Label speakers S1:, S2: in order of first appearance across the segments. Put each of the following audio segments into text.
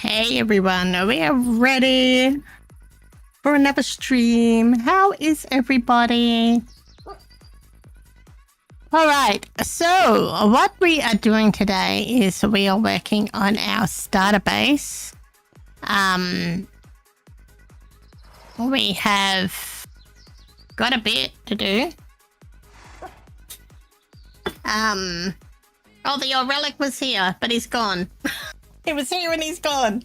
S1: Hey everyone, we are ready for another stream. How is everybody? Alright, so what we are doing today is we are working on our starter base. We have got a bit to do. Oh, the old relic was here, but he's gone. He was here and he's gone.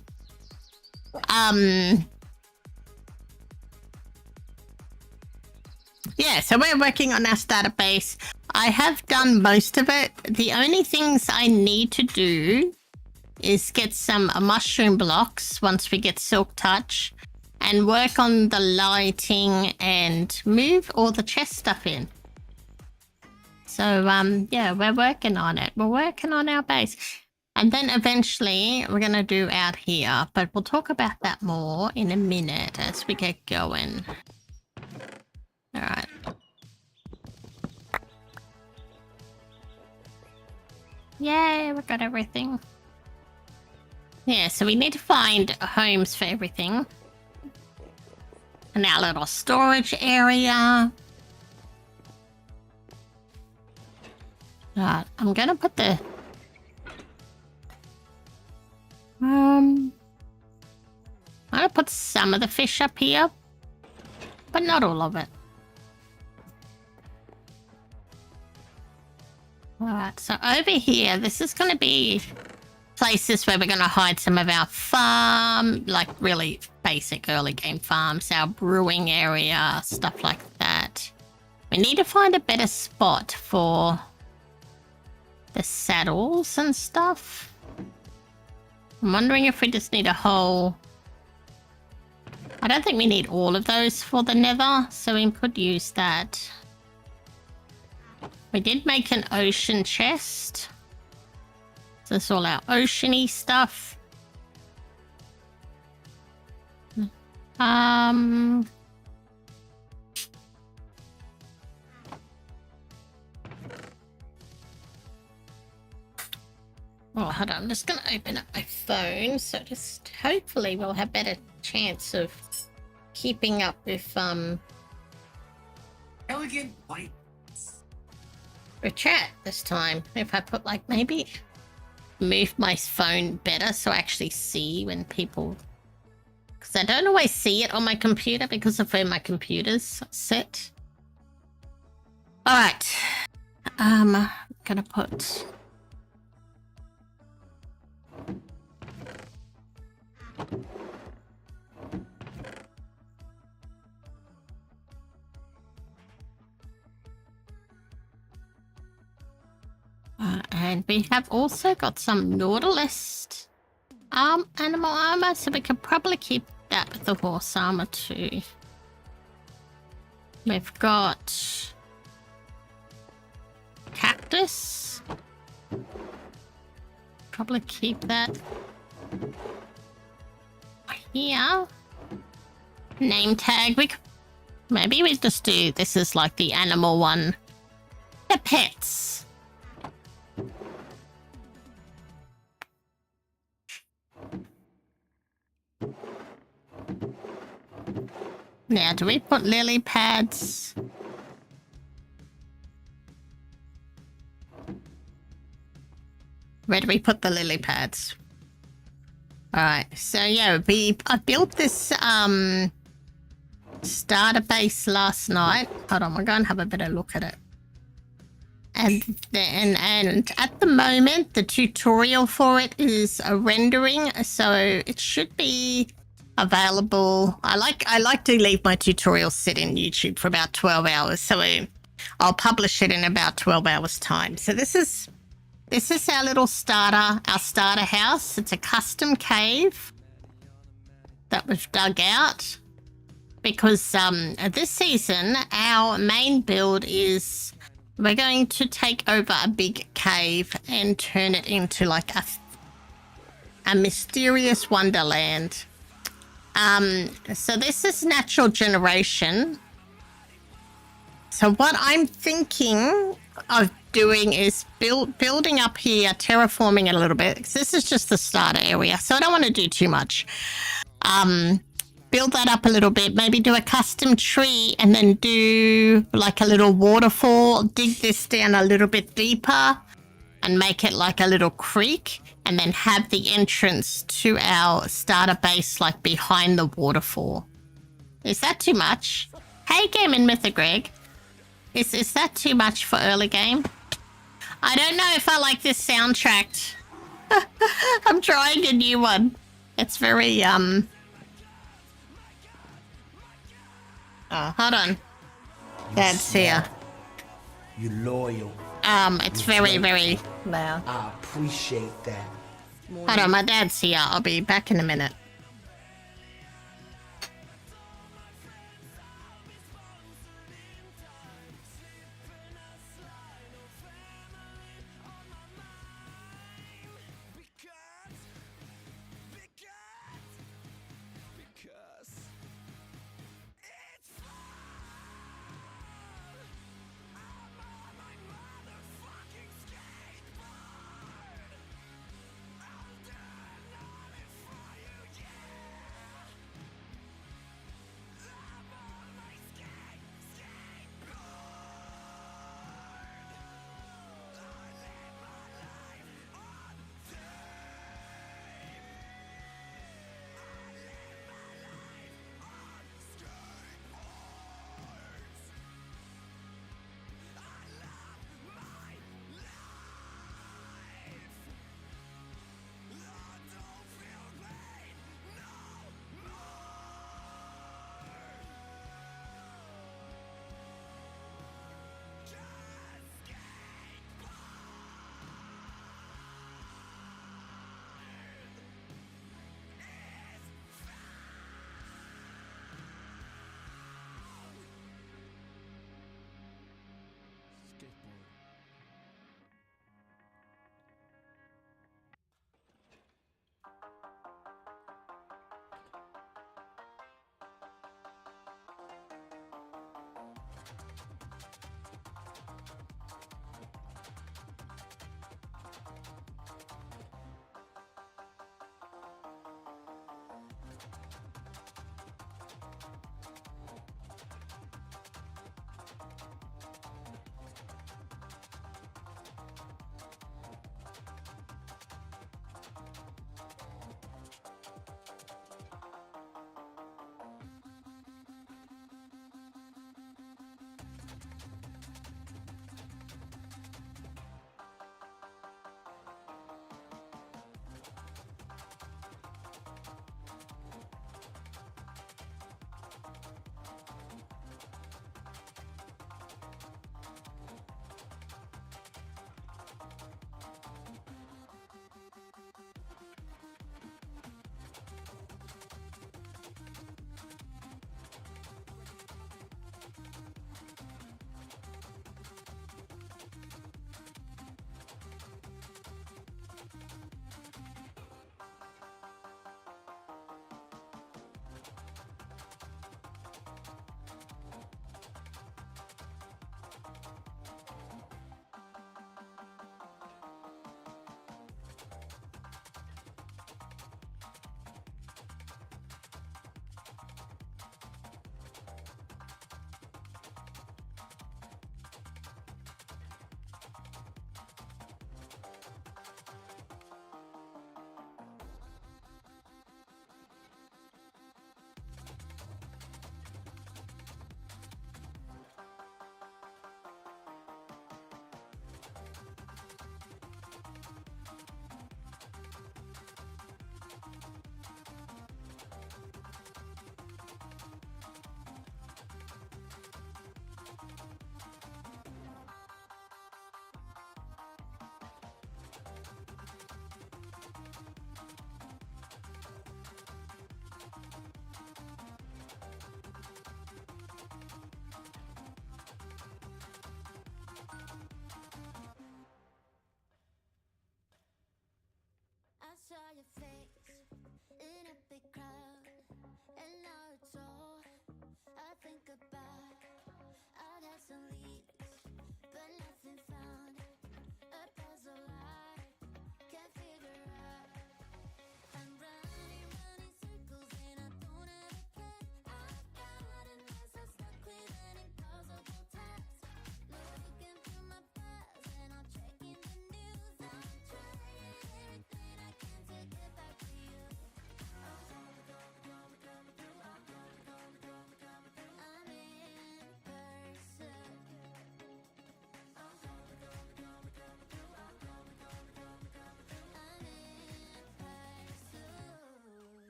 S1: Yeah, so we're working on our starter base. I have done most of it. The only things I need to do is get some mushroom blocks once we get Silk Touch and work on the lighting and move all the chest stuff in. So, yeah, we're working on it. We're working on our base. And then eventually we're going to do out here, but we'll talk about that more in a minute as we get going. All right. Yay, we got everything. Yeah, so we need to find homes for everything. And our little storage area. Right, I'm going to put the... I'm going to put some of the fish up here, but not all of it. Alright, so over here, this is going to be places where we're going to hide some of our farm, like really basic early game farms, our brewing area, stuff like that. We need to find a better spot for the saddles and stuff. I'm wondering if we just need a whole... I don't think we need all of those for the nether, so we could use that. We did make an ocean chest. So this is all our oceany stuff. Oh, hold on. I'm just going to open up my phone. So just hopefully we'll have better chance of keeping up with
S2: Elegant white.
S1: with chat this time. If I put like maybe move my phone better so I actually see when people, because I don't always see it on my computer because of where my computer's set. All right. I'm gonna put... and we have also got some Nautilus animal armor, so we could probably keep that with the horse armor too. We've got cactus. Probably keep that here. Name tag. Maybe we just do this is like the animal one. The pets. Now, do we put lily pads? Where do we put the lily pads? Alright, so yeah, I built this starter base last night. Hold on, we're going to have a better look at it. And at the moment, the tutorial for it is a rendering, so it should be available. I like to leave my tutorials set in YouTube for about 12 hours, so I'll publish it in about 12 hours time. So this is our little starter house. It's a custom cave that we've dug out because this season our main build is we're going to take over a big cave and turn it into like a mysterious wonderland. So this is natural generation. So what I'm thinking of doing is building up here, terraforming it a little bit. 'Cause this is just the starter area, so I don't want to do too much. Build that up a little bit, maybe do a custom tree and then do like a little waterfall, dig this down a little bit deeper and make it like a little creek, and then have the entrance to our starter base like behind the waterfall. Is that too much? Hey, Game and Mythic Greg. Is that too much for early game? I don't know if I like this soundtrack. I'm trying a new one. It's very, Oh, hold on. Dad's here.
S2: You loyal.
S1: It's very, very loud.
S2: I appreciate that.
S1: Hold on, my dad's here. I'll be back in a minute.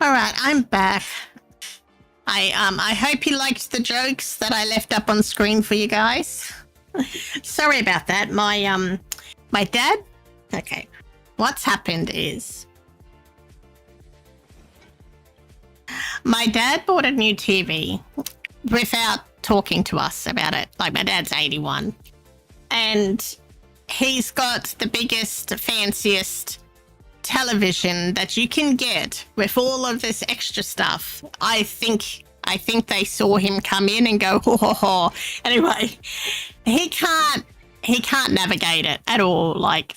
S1: All right, I'm back. I hope you liked the jokes that I left up on screen for you guys. Sorry about that. My dad. Okay, what's happened is my dad bought a new TV without talking to us about it. Like, my dad's 81, and he's got the biggest, fanciest television that you can get with all of this extra stuff. I think they saw him come in and go, ho ho ho. Anyway, he can't navigate it at all. Like,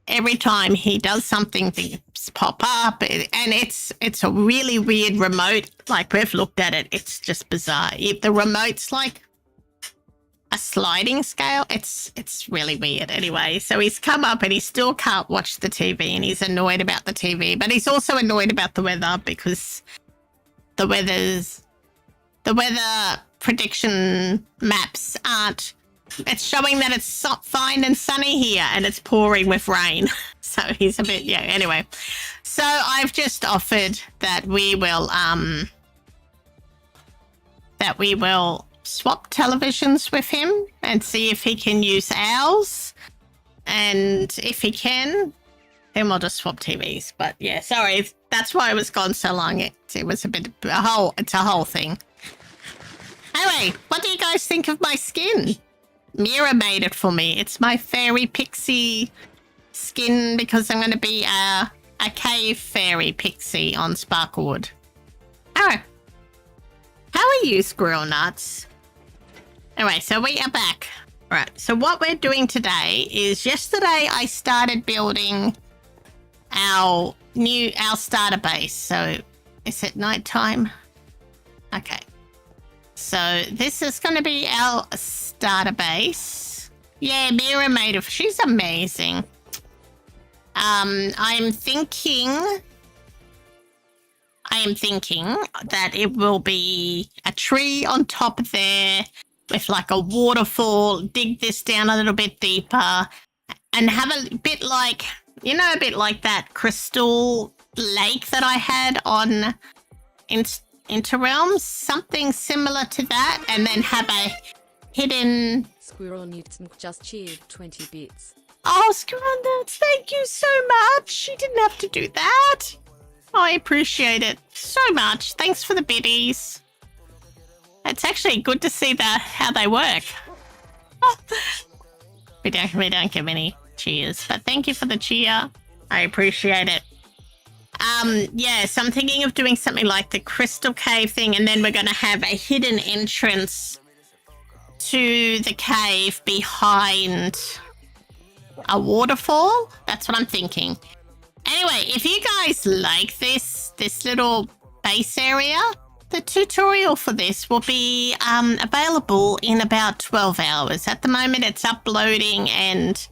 S1: every time he does something, things pop up, and it's a really weird remote. Like, we've looked at it, it's just bizarre. If the remote's like a sliding scale, it's really weird. Anyway, so he's come up and he still can't watch the TV, and he's annoyed about the TV, but he's also annoyed about the weather because the weather prediction maps aren't. It's showing that it's fine and sunny here, and it's pouring with rain. So he's a bit, yeah. Anyway, so I've just offered that we will swap televisions with him and see if he can use ours, and if he can, then we'll just swap TVs. But yeah, sorry, that's why it was gone so long. It was it's a whole thing. Anyway, what do you guys think of my skin? Mira made it for me. It's my fairy pixie skin because I'm going to be a cave fairy pixie on Sparklewood. Oh, how are you, squirrel nuts? Anyway, so we are back. Right, so what we're doing today is, yesterday I started building our starter base. So is it nighttime? Okay. So this is going to be our starter base. Yeah, Mira made it. She's amazing. I am thinking that it will be a tree on top there with like a waterfall. Dig this down a little bit deeper and have a bit like that crystal lake that I had on Interrealms, something similar to that, and then have a hidden...
S3: Squirrel Newton just cheered 20 bits.
S1: Oh, Squirrel Nuts, thank you so much. You didn't have to do that. I appreciate it so much. Thanks for the biddies. It's actually good to see how they work. We don't give any cheers, but thank you for the cheer. I appreciate it. Yeah, so I'm thinking of doing something like the crystal cave thing, and then we're going to have a hidden entrance to the cave behind a waterfall. That's what I'm thinking. Anyway, if you guys like this little base area, the tutorial for this will be available in about 12 hours. At the moment, it's uploading, and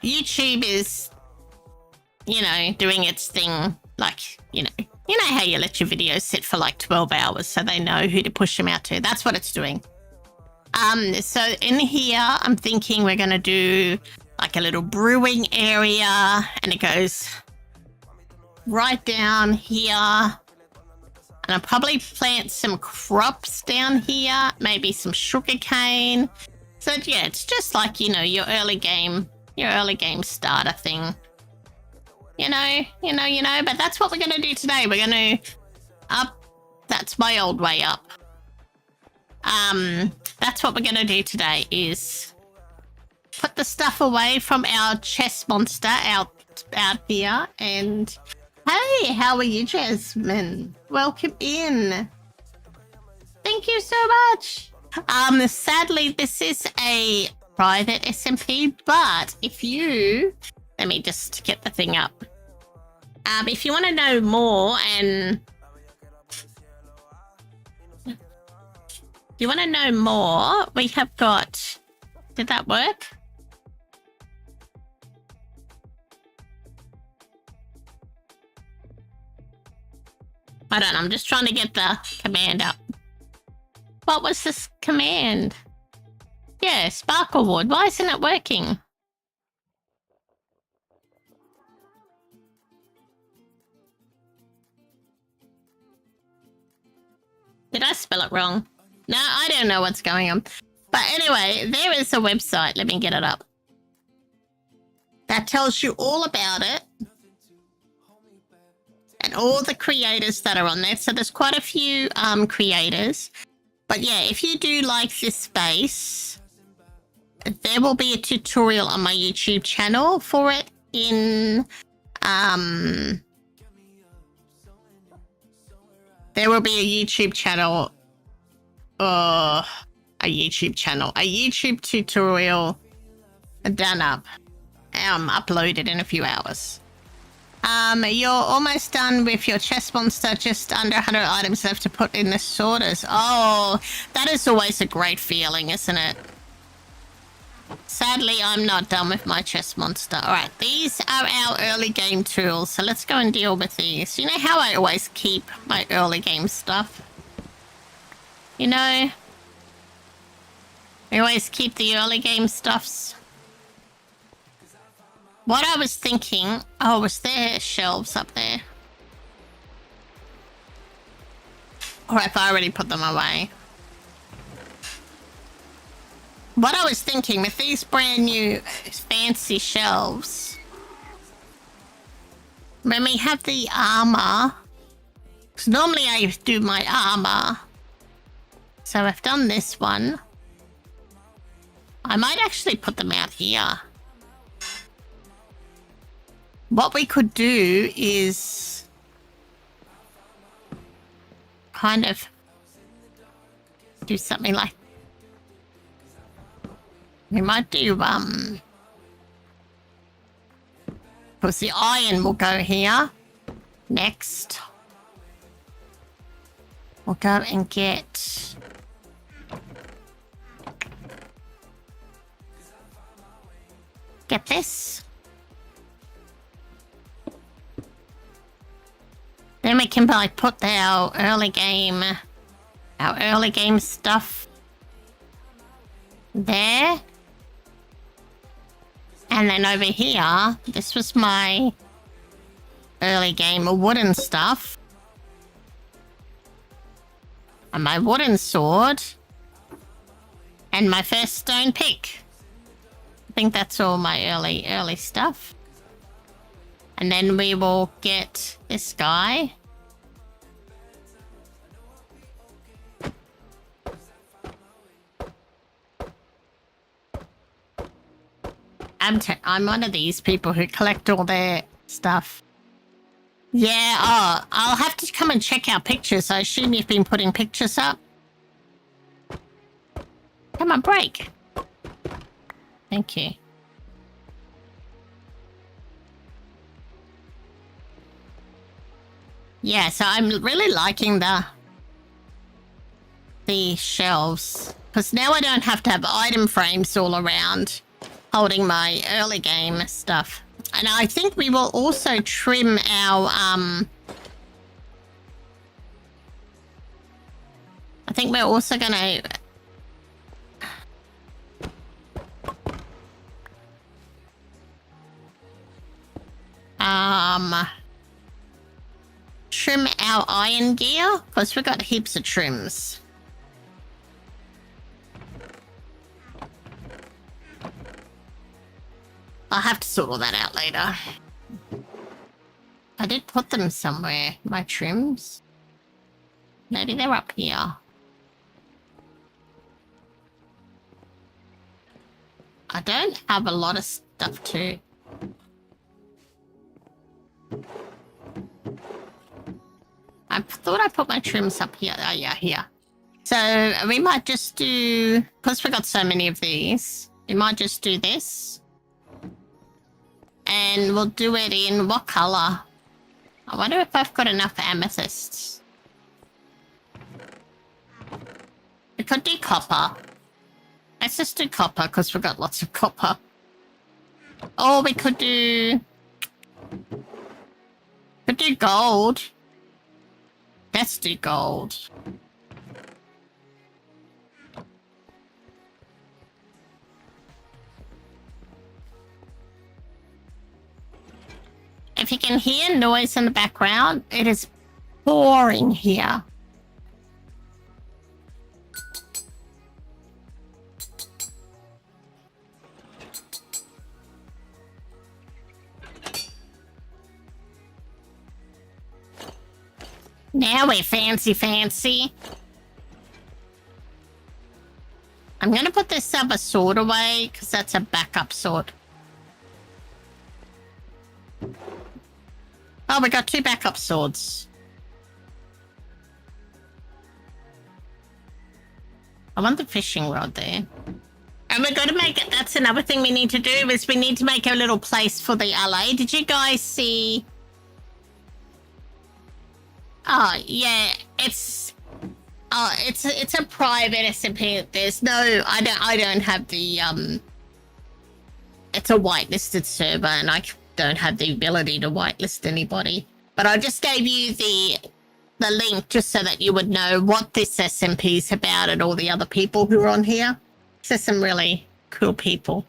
S1: YouTube is, doing its thing. Like, you know how you let your videos sit for like 12 hours so they know who to push them out to. That's what it's doing. So in here, I'm thinking we're going to do like a little brewing area, and it goes right down here. And I'll probably plant some crops down here, maybe some sugar cane. So yeah, it's just like, your early game starter thing. But that's what we're going to do today. We're going to that's my old way up. That's what we're going to do today, is put the stuff away from our chest monster out here. And hey, how are you, Jasmine? Welcome in. Thank you so much. Sadly, this is a private SMP, but if you... Let me just get the thing up. If you want to know more, and... If you want to know more, we have got... Did that work? Hold on, I'm just trying to get the command up. What was this command? Yeah, Sparklewood. Why isn't it working? Did I spell it wrong? No, I don't know what's going on. But anyway, there is a website. Let me get it up. That tells you all about it. And all the creators that are on there. So there's quite a few creators. But yeah, if you do like this space, there will be a tutorial on my YouTube channel for it in there will be a YouTube channel a YouTube tutorial done up uploaded in a few hours. You're almost done with your chest monster, just under 100 items left to put in the sorters. Oh, that is always a great feeling, isn't it? Sadly, I'm not done with my chest monster. All right, these are our early game tools, so let's go and deal with these. You know how I always keep my early game stuff? You know? I always keep the early game stuffs. What I was thinking... Oh, was there shelves up there? Or have I already put them away? What I was thinking, with these brand new fancy shelves, when we have the armor, because normally I do my armor, so I've done this one. I might actually put them out here. What we could do is kind of do something like, we might do, because the iron will go here. Next, we'll go and get this. Then we can like put our early game stuff there. And then over here, this was my early game wooden stuff. And my wooden sword. And my first stone pick. I think that's all my early stuff. And then we will get this guy. I'm one of these people who collect all their stuff. Yeah, oh, I'll have to come and check our pictures. I assume you've been putting pictures up. Come on, break. Thank you. Yeah, so I'm really liking the shelves. Because now I don't have to have item frames all around holding my early game stuff. And I think we will also trim our I think we're also gonna trim our iron gear, because we've got heaps of trims. I'll have to sort all that out later. I did put them somewhere, my trims. Maybe they're up here. I don't have a lot of stuff to... I thought I put my trims up here. Oh, yeah, here. So we might just do... Because we got so many of these, we might just do this. And we'll do it in what color? I wonder if I've got enough amethysts. We could do copper. Let's just do copper because we've got lots of copper. Or we could do... Could do gold. Let's do gold. If you can hear noise in the background, it is pouring here. Now we're fancy. I'm going to put this other sword away because that's a backup sword. Oh, we got 2 backup swords. I want the fishing rod there. And we're going to make it, that's another thing we need to do, is we need to make a little place for the LA. Did you guys see? Oh, yeah, it's a private SMP. There's no, I don't have the, it's a whitelisted server and I don't have the ability to whitelist anybody. But I just gave you the link just so that you would know what this SMP is about and all the other people who are on here. There's some really cool people.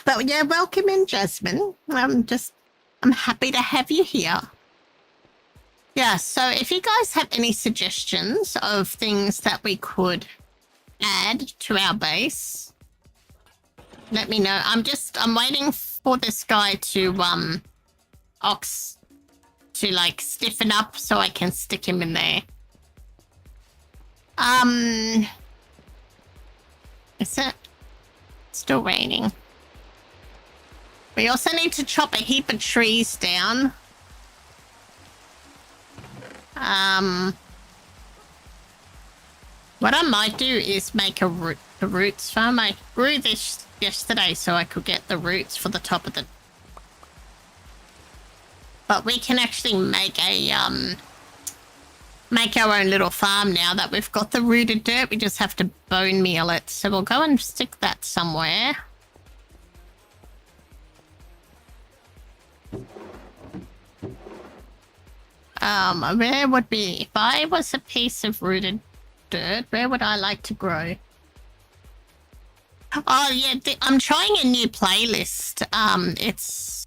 S1: But yeah, welcome in, Jasmine. I'm happy to have you here. Yeah, so if you guys have any suggestions of things that we could add to our base, let me know. I'm waiting for this guy to like stiffen up so I can stick him in there. Is it still raining? We also need to chop a heap of trees down. What I might do is make a roots farm. I grew this yesterday so I could get the roots for the top of the... But we can actually make a, make our own little farm now that we've got the rooted dirt. We just have to bone meal it. So we'll go and stick that somewhere. Where would be, if I was a piece of rooted dirt, where would I like to grow? Oh yeah, I'm trying a new playlist. It's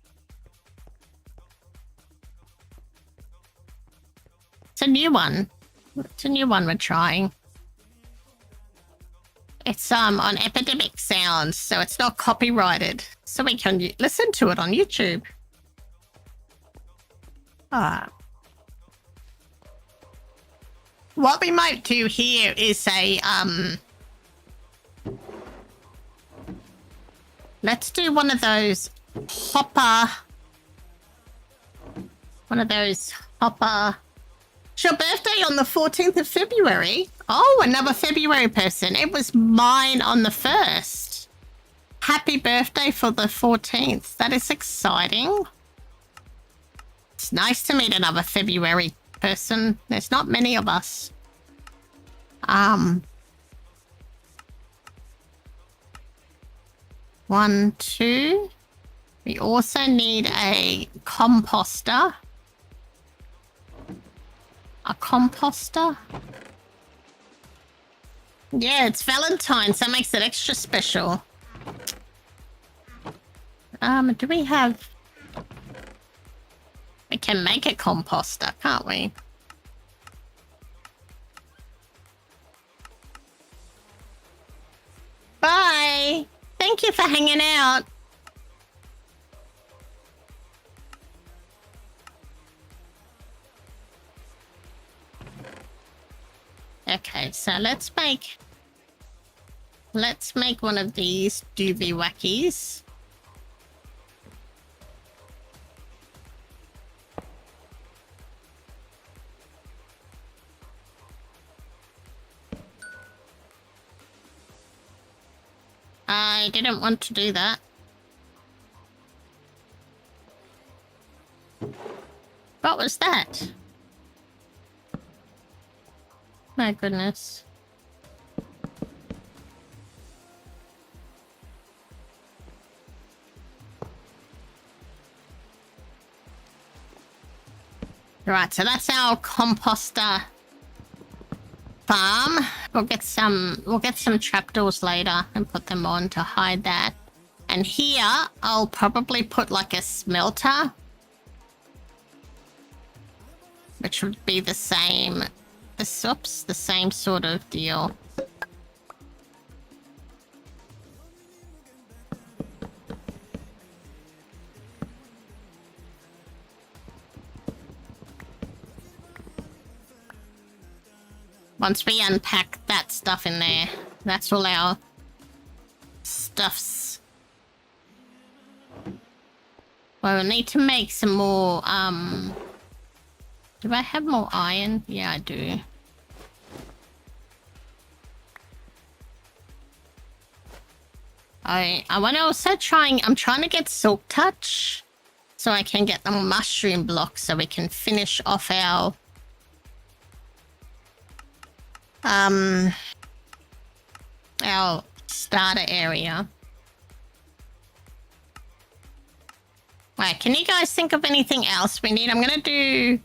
S1: a new one. It's a new one we're trying. It's on Epidemic Sounds, so it's not copyrighted. So we can listen to it on YouTube. What we might do here is a let's do one of those hopper. It's your birthday on the 14th of February. Oh, another February person. It was mine on the 1st. Happy birthday for the 14th. That is exciting. It's nice to meet another February person. There's not many of us. 1, 2. We also need a composter. A composter? Yeah, it's Valentine's. That makes it extra special. Do we have... We can make a composter, can't we? Bye! Thank you for hanging out. Okay, so let's make one of these doobie wackies. I didn't want to do that. What was that? My goodness. Right, so that's our composter farm. We'll get some trapdoors later and put them on to hide that. And here I'll probably put like a smelter, which would be the same. The same sort of deal. Once we unpack that stuff in there, that's all our stuffs. Well, we need to make some more, do I have more iron? Yeah, I do. I want to also I'm trying to get Silk Touch so I can get the mushroom blocks so we can finish off our starter area. Right, can you guys think of anything else we need? I'm gonna do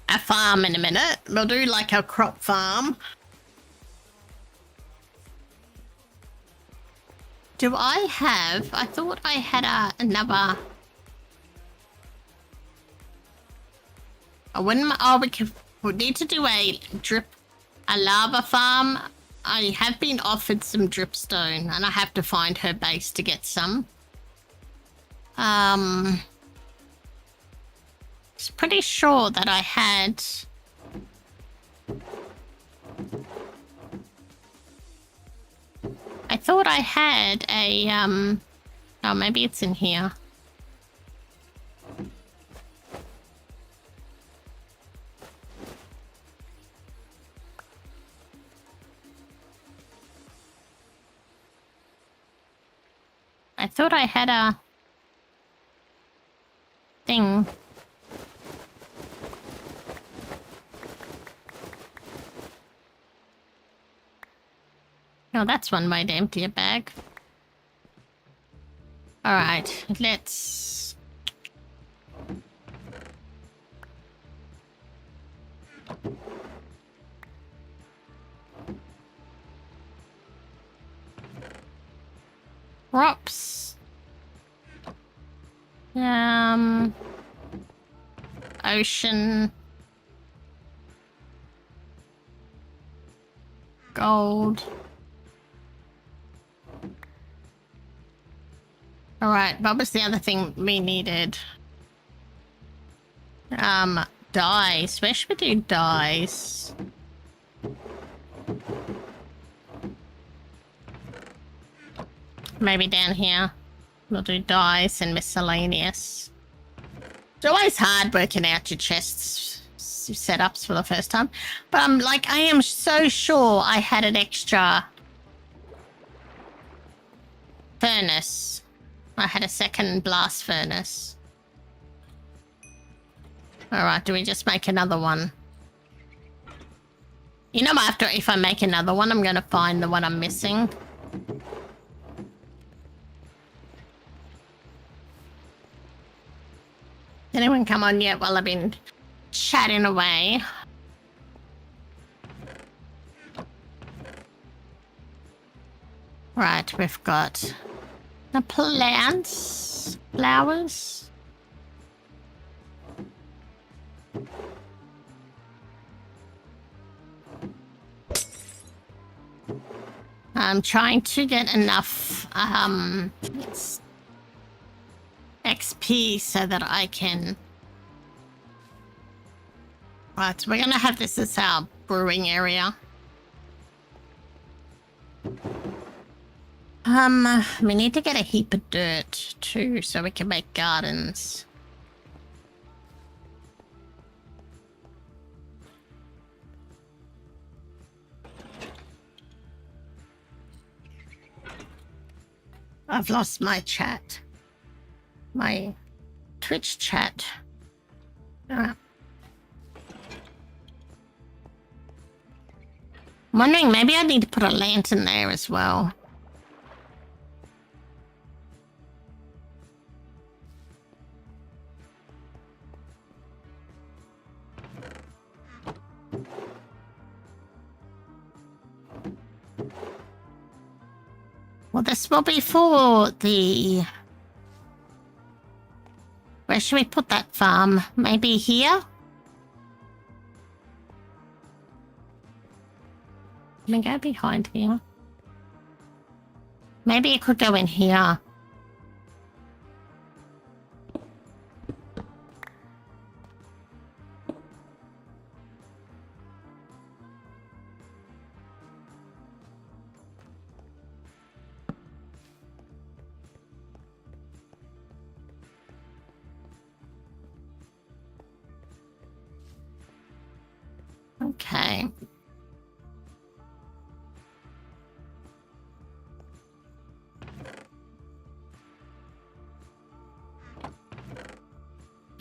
S1: a farm in a minute. We'll do like a crop farm. Do I thought I had another. We need to do a lava farm. I have been offered some dripstone and I have to find her base to get some. It's pretty sure that I had. I thought I had a, oh, maybe it's in here. I thought I had a thing. Oh, that's one way to empty a bag. All right, let's... Props. Ocean. Gold. All right, what was the other thing we needed? Dyes. Where should we do dyes? Maybe down here. We'll do dyes and miscellaneous. It's always hard working out your chests setups for the first time. But I am so sure I had an extra furnace. I had a second blast furnace. Alright, do we just make another one? You know, if I make another one, I'm going to find the one I'm missing. Anyone come on yet while I've been chatting away? Right, we've got the plants, flowers. I'm trying to get enough XP so that I can... Right, we're gonna have this as our brewing area. We need to get a heap of dirt too, so we can make gardens. I've lost my chat. My Twitch chat. I'm wondering, maybe I need to put a lantern there as well. Well, this will be for the... Where should we put that farm? Maybe here? Let me go behind here. Maybe it could go in here.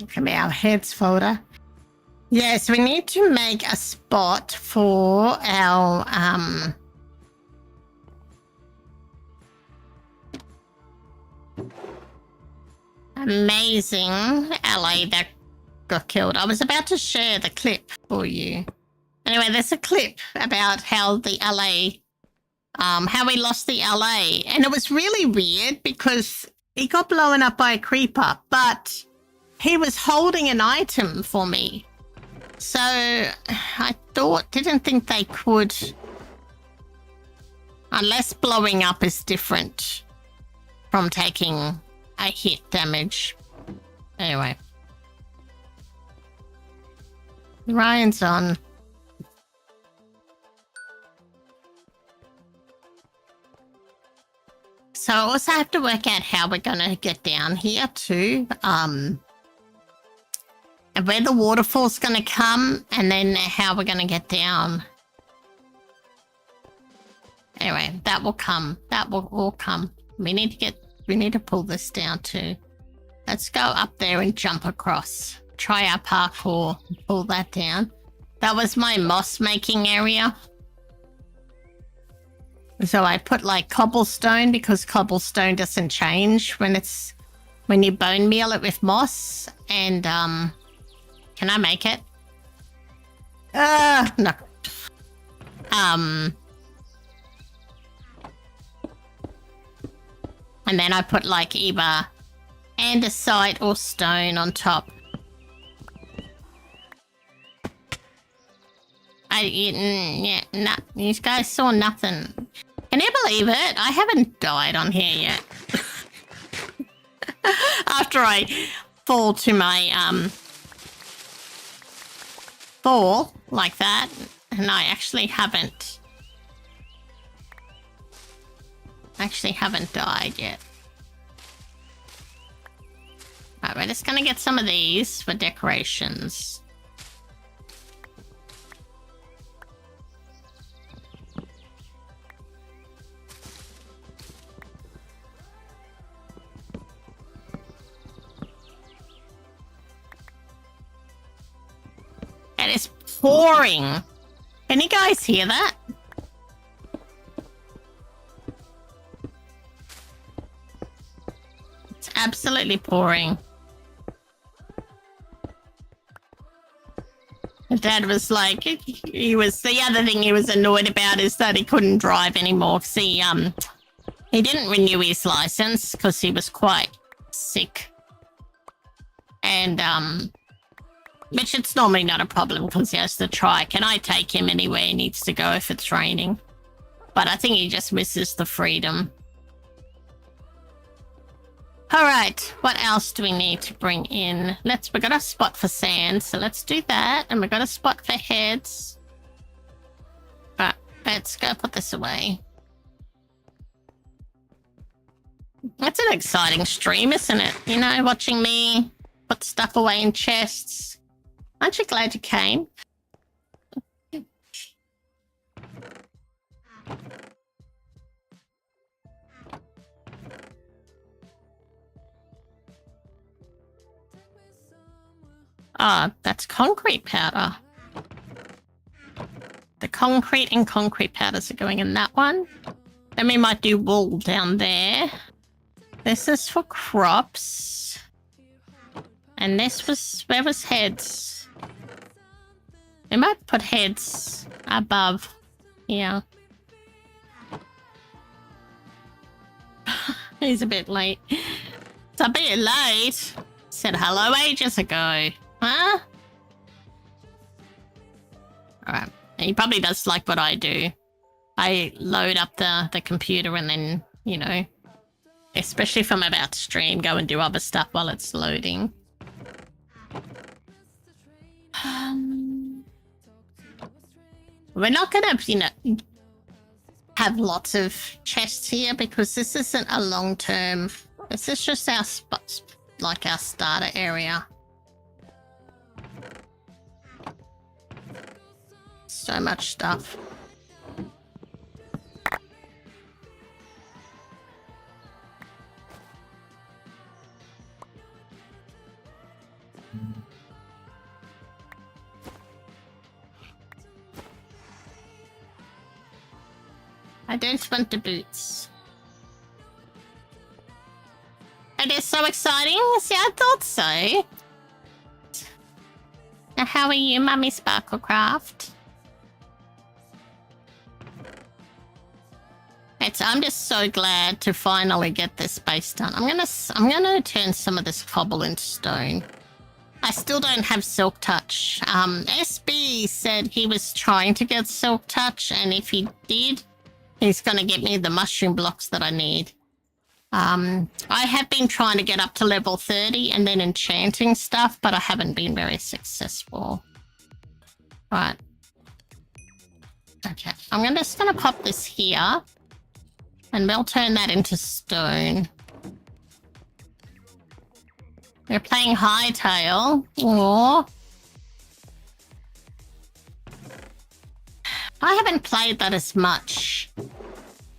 S1: Come our heads folder. Yes, we need to make a spot for our amazing ally that got killed. I was about to share the clip for you. Anyway, there's a clip about how the LA, how we lost the LA. And it was really weird because he got blown up by a creeper, but he was holding an item for me. So I didn't think they could, unless blowing up is different from taking a hit damage. Anyway. Ryan's on. So I also have to work out how we're going to get down here too. And where the waterfall's going to come and then how we're going to get down. Anyway, that will come. That will all come. We need to pull this down too. Let's go up there and jump across. Try our parkour. Pull that down. That was my moss making area. So I put like cobblestone because cobblestone doesn't change when you bone meal it with moss. And can I make it? No. And then I put like either andesite or stone on top. You guys saw nothing. Can you believe it? I haven't died on here yet. After I fall to my fall like that, and I actually haven't died yet. Alright, we're just gonna get some of these for decorations. It is pouring. Can you guys hear that? It's absolutely pouring. Dad was like, the other thing he was annoyed about is that he couldn't drive anymore because he didn't renew his license because he was quite sick. And, which it's normally not a problem because he has to try. Can I take him anywhere he needs to go if it's raining? But I think he just misses the freedom. All right, what else do we need to bring in? We got a spot for sand, so let's do that. And we got a spot for heads. But let's go put this away. That's an exciting stream, isn't it? You know, watching me put stuff away in chests. Aren't you glad you came? Ah, that's concrete powder. The concrete and concrete powders are going in that one. Then we might do wool down there. This is for crops. And where was heads? We might put heads above here. He's a bit late. It's a bit late. Said hello ages ago. Huh? Alright. He probably does like what I do. I load up the computer and then, you know, especially if I'm about to stream, go and do other stuff while it's loading. We're not gonna, you know, have lots of chests here because this isn't a long-term. This is just our spots, like our starter area. So much stuff. I don't want the boots. It is so exciting. See, I thought so. Now, how are you, Mummy Sparklecraft? I'm just so glad to finally get this base done. I'm gonna turn some of this cobble into stone. I still don't have Silk Touch. SB said he was trying to get Silk Touch, and if he did, he's gonna get me the mushroom blocks that I need. I have been trying to get up to level 30 and then enchanting stuff, but I haven't been very successful. Right. Okay, I'm just gonna pop this here, and we'll turn that into stone. We're playing Hightail. Or I haven't played that as much,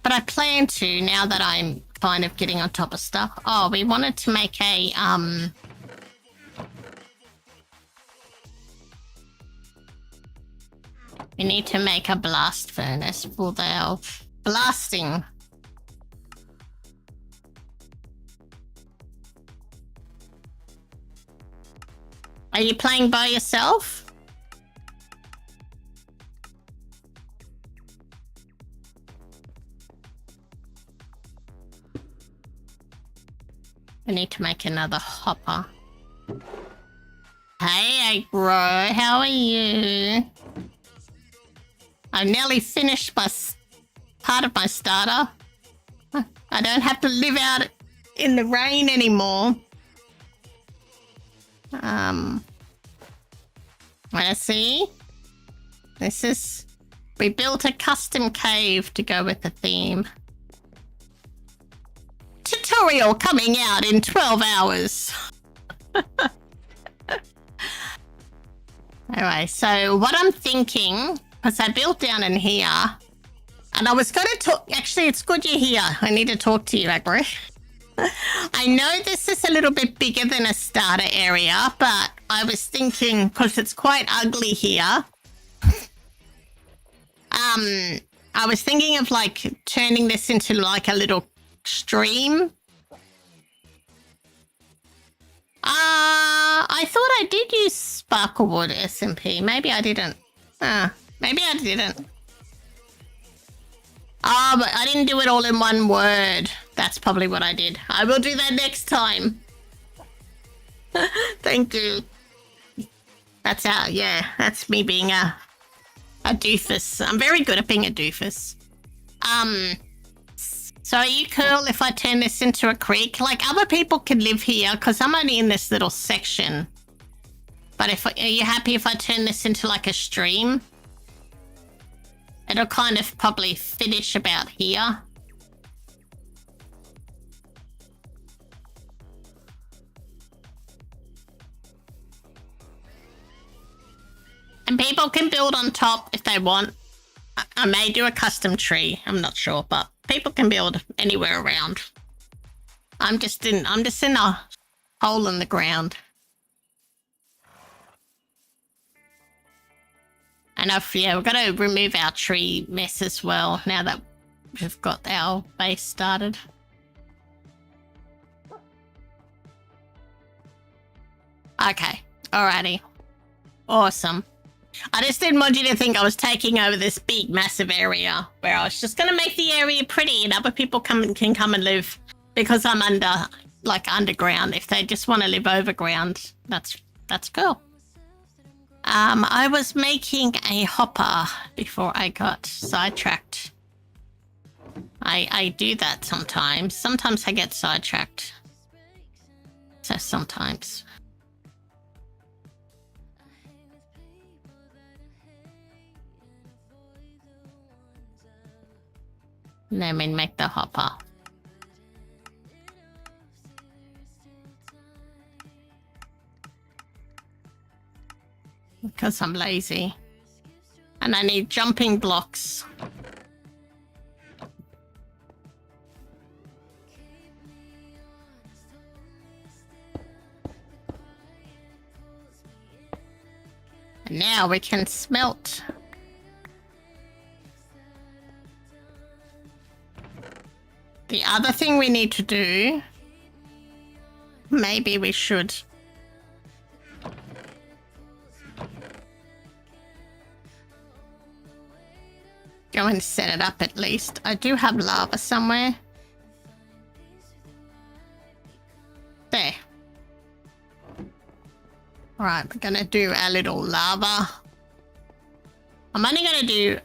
S1: but I plan to now that I'm kind of getting on top of stuff. Oh, we wanted to make a we need to make a blast furnace for their blasting. Are you playing by yourself? I need to make another hopper. Hey, Agro, how are you? I nearly finished part of my starter. I don't have to live out in the rain anymore. Let's see. We built a custom cave to go with the theme. Tutorial coming out in 12 hours. Anyway, so what I'm thinking, because I built down in here, and I was going to talk, actually it's good you're here. I need to talk to you, Agro. I know this is a little bit bigger than a starter area, but I was thinking, because it's quite ugly here, I was thinking of like turning this into like a little stream. I thought I did use Sparkewood SMP. Maybe I didn't. Maybe I didn't. Oh, but I didn't do it all in one word. That's probably what I did. I will do that next time. Thank you. That's me being a doofus. I'm very good at being a doofus. So are you cool if I turn this into a creek? Like, other people can live here because I'm only in this little section. But are you happy if I turn this into like a stream? It'll kind of probably finish about here. And people can build on top if they want. I may do a custom tree. I'm not sure, but people can build anywhere around. I'm just in a hole in the ground. And we're going to remove our tree mess as well now that we've got our base started. Okay, alrighty. Awesome. I just didn't want you to think I was taking over this big, massive area where I was just going to make the area pretty and other people can come and live because I'm underground. If they just want to live overground, that's cool. I was making a hopper before I got sidetracked. I do that sometimes. Sometimes I get sidetracked. So sometimes. Let me make the hopper. Because I'm lazy. And I need jumping blocks. And now we can smelt. The other thing we need to do, maybe we should go and set it up at least. I do have lava somewhere. There. Alright, we're gonna do our little lava. I'm only gonna do,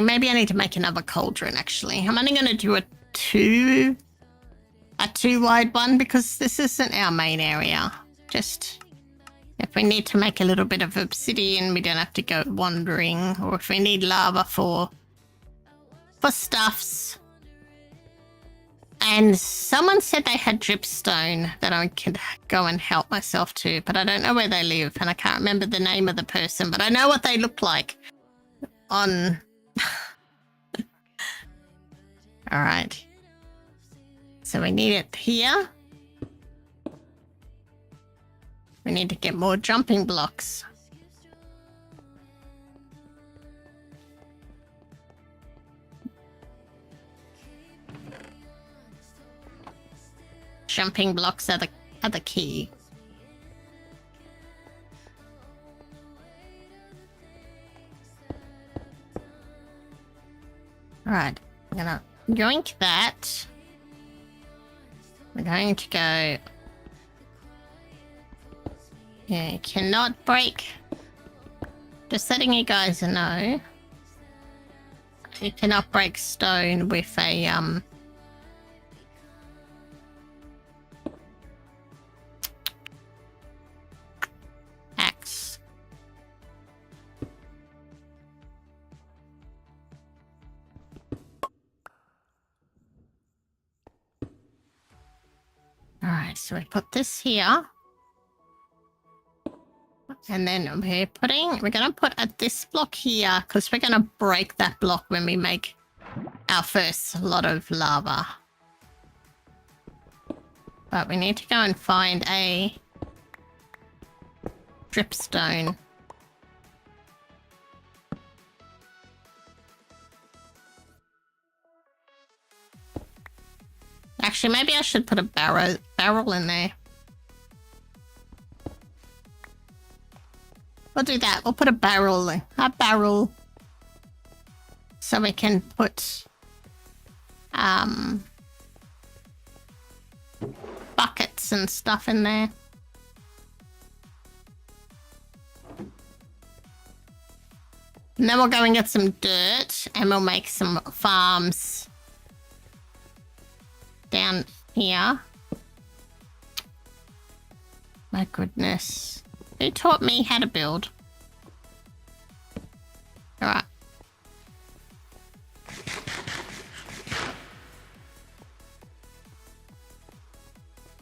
S1: maybe I need to make another cauldron actually. I'm only gonna do a two wide one because this isn't our main area. Just if we need to make a little bit of obsidian, we don't have to go wandering, or if we need lava for stuffs. And someone said they had dripstone that I could go and help myself to, but I don't know where they live and I can't remember the name of the person, but I know what they look like on... All right. So we need it here. We need to get more jumping blocks. Jumping blocks are the key. All right, I'm gonna yoink that. We're going to go. Yeah, you cannot break. Just letting you guys know. You cannot break stone with a axe. Alright, so we put this here. And then we're gonna put this block here because we're gonna break that block when we make our first lot of lava. But we need to go and find a dripstone. Actually, maybe I should put a barrel in there. We'll do that. We'll put a barrel, so we can put buckets and stuff in there. And then we'll go and get some dirt and we'll make some farms down here. My goodness. Who taught me how to build? Alright.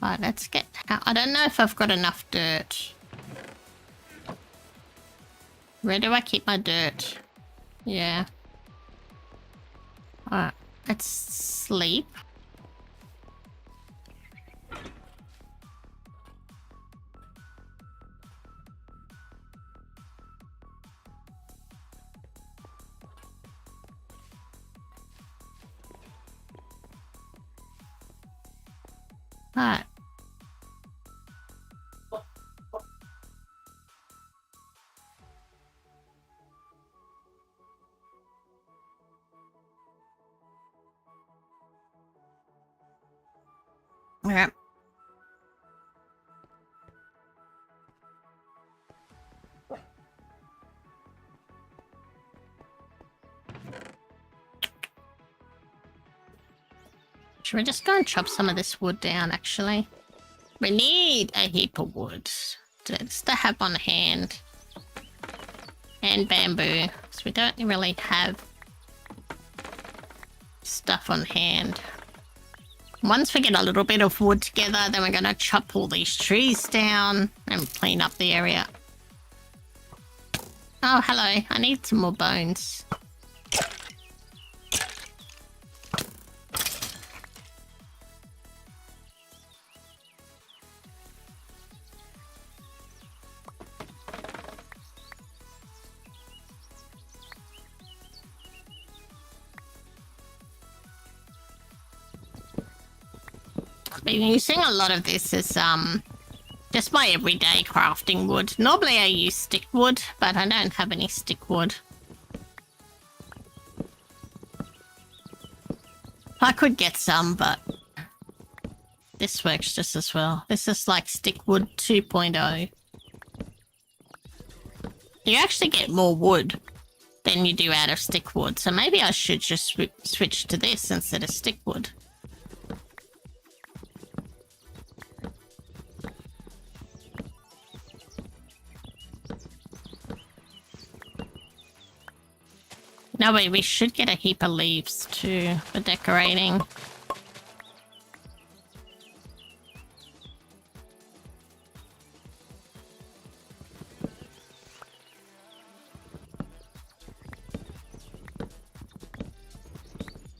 S1: Right, let's get... I don't know if I've got enough dirt. Where do I keep my dirt? Yeah. Alright, let's sleep. Alright. Alright. Should we just go and chop some of this wood down, actually? We need a heap of wood just to have on hand. And bamboo, because we don't really have stuff on hand. Once we get a little bit of wood together, then we're going to chop all these trees down and clean up the area. Oh, hello. I need some more bones. I've been using a lot of this as just my everyday crafting wood. Normally I use stick wood, but I don't have any stick wood. I could get some, but this works just as well. This is like stick wood 2.0. You actually get more wood than you do out of stick wood, so maybe I should just switch to this instead of stick wood. No, wait, we should get a heap of leaves too for decorating.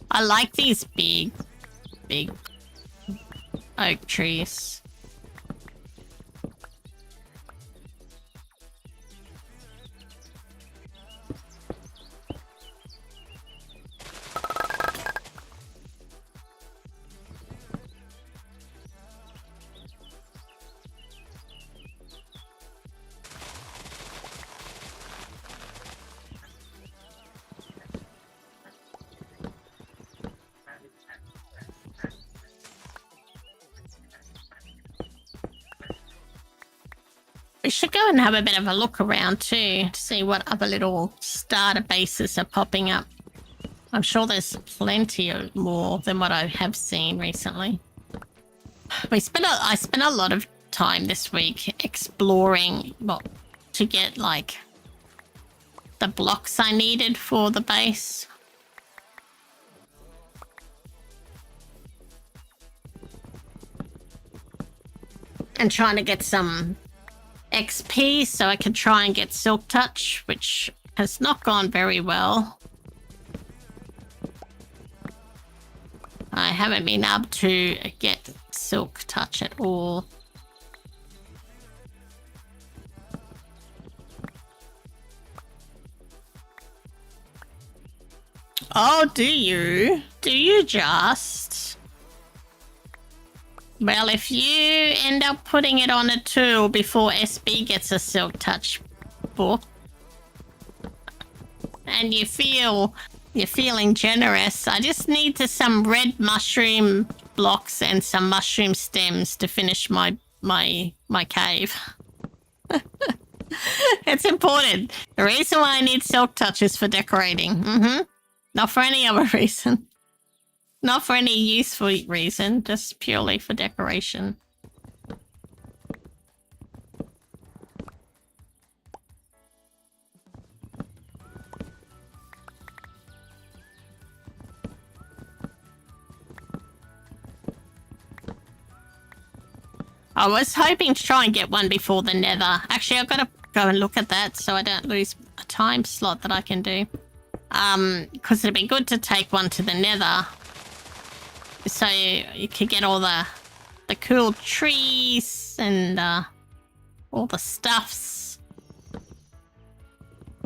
S1: I like these big oak trees. We should go and have a bit of a look around too, to see what other little starter bases are popping up. I'm sure there's plenty more than what I have seen recently. I spent a lot of time this week exploring to get like the blocks I needed for the base. And trying to get some XP so I can try and get Silk Touch, which has not gone very well. I haven't been able to get Silk Touch at all. Oh, do you? Do you just? Well, if you end up putting it on a tool before SB gets a Silk Touch book, and you're feeling generous, I just need some red mushroom blocks and some mushroom stems to finish my cave. It's important. The reason why I need Silk Touch is for decorating. Not for any other reason. Not for any useful reason, just purely for decoration. I was hoping to try and get one before the nether. Actually, I've got to go and look at that so I don't lose a time slot that I can do. Because it'd be good to take one to the nether. So you could get all the cool trees and all the stuffs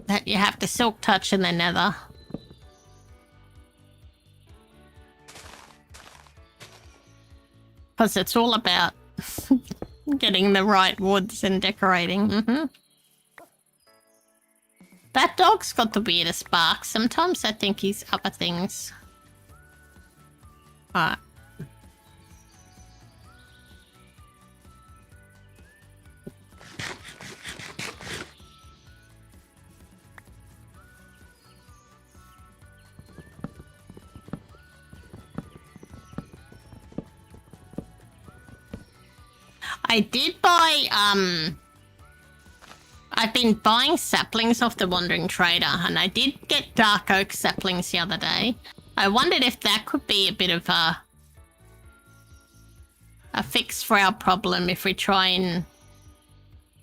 S1: that you have to Silk Touch in the nether. Because it's all about getting the right woods and decorating. That dog's got the weirdest bark. Sometimes I think he's other things. Alright. I did buy, I've been buying saplings off the Wandering Trader, and I did get dark oak saplings the other day. I wondered if that could be a bit of a fix for our problem if we try and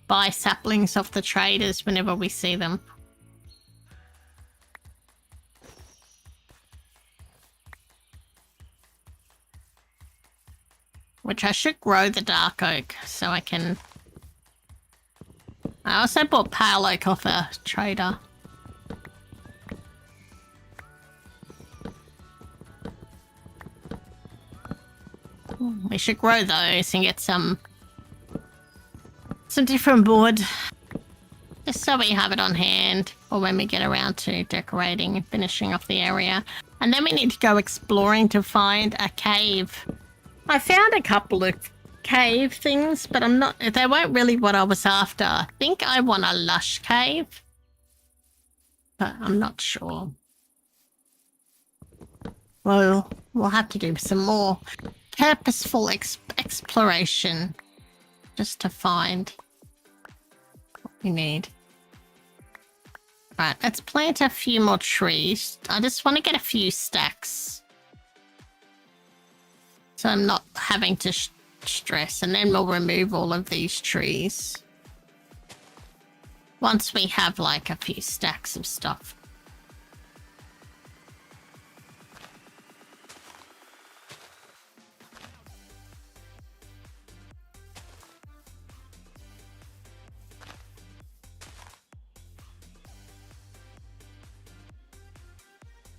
S1: buy saplings off the traders whenever we see them. Which I should grow the dark oak so I can... I also bought pale oak off a trader. We should grow those and get some different wood. Just so we have it on hand or when we get around to decorating and finishing off the area. And then we need to go exploring to find a cave. I found a couple of cave things, but they weren't really what I was after. I think I want a lush cave, but I'm not sure. Well, we'll have to do some more purposeful exploration just to find what we need. Right, let's plant a few more trees. I just want to get a few stacks, so I'm not having to stress, and then we'll remove all of these trees once we have like a few stacks of stuff.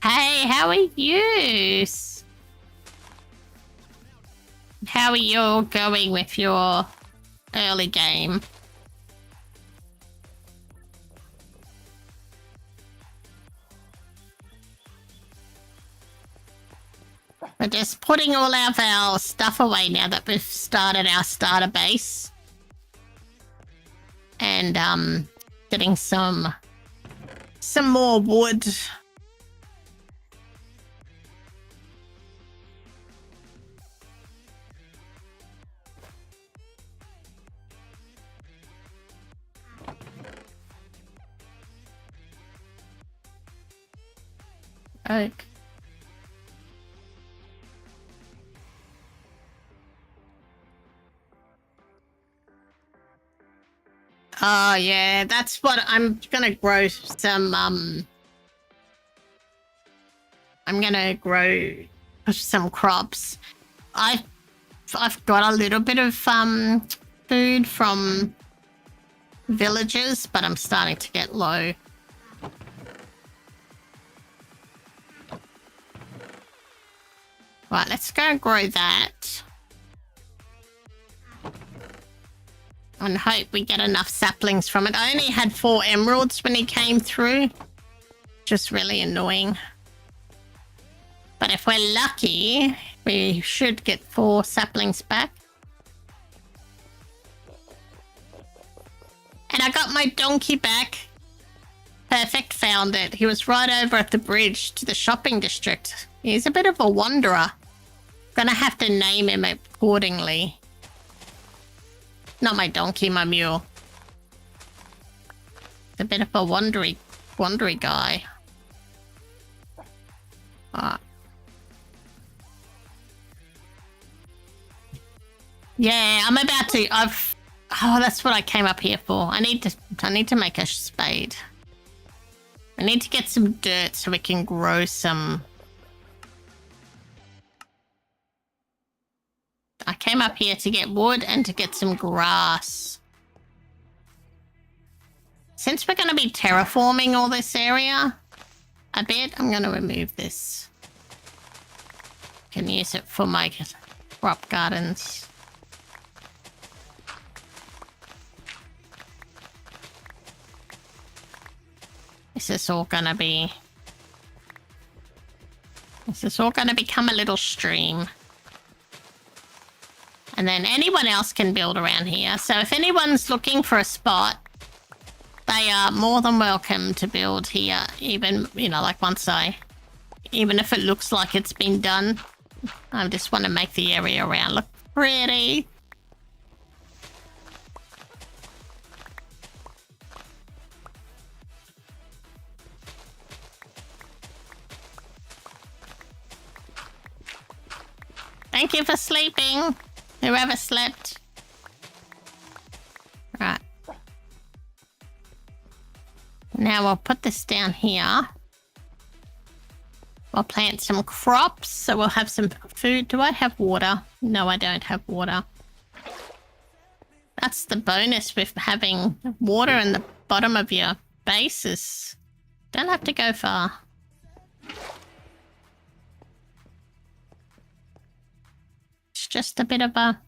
S1: Hey, how are you? How are you going with your early game? We're just putting all of our stuff away now that we've started our starter base. And getting some more wood. Oak. Oh yeah, that's what I'm gonna grow some I'm gonna grow some crops. I've got a little bit of food from villagers, but I'm starting to get low. Right, let's go and grow that. And hope we get enough saplings from it. I only had 4 emeralds when he came through. Just really annoying. But if we're lucky, we should get 4 saplings back. And I got my donkey back. Perfect, found it. He was right over at the bridge to the shopping district. He's a bit of a wanderer. Gonna have to name him accordingly. Not my donkey, my mule. A bit of a wandery guy. Yeah, I'm about to. Oh, that's what I came up here for. I need to make a spade. I need to get some dirt so we can grow some. I came up here to get wood and to get some grass. Since we're going to be terraforming all this area a bit, I'm going to remove this. Can use it for my crop gardens. This is all going to become a little stream. And then anyone else can build around here. So if anyone's looking for a spot, they are more than welcome to build here. Even, like even if it looks like it's been done. I just want to make the area around look pretty. Thank you for sleeping. Whoever slept. Right. Now I'll put this down here. I'll plant some crops, so we'll have some food. Do I have water? No, I don't have water. That's the bonus with having water in the bottom of your bases. Don't have to go far. just a bit of a...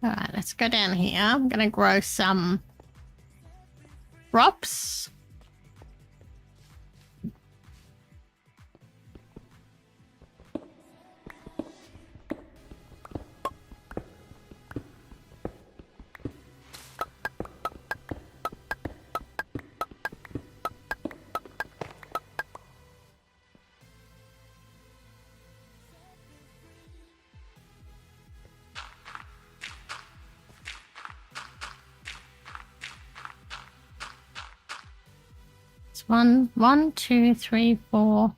S1: Alright, let's go down here. I'm going to grow some crops. One, two, three, four.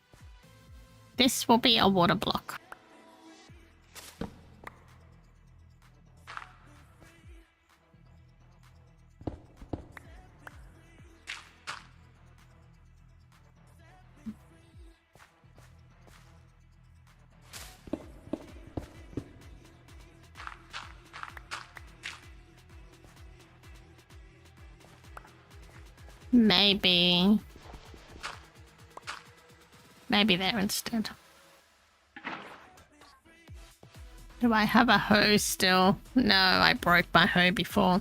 S1: This will be a water block. Maybe there instead. Do I have a hoe still? No, I broke my hoe before.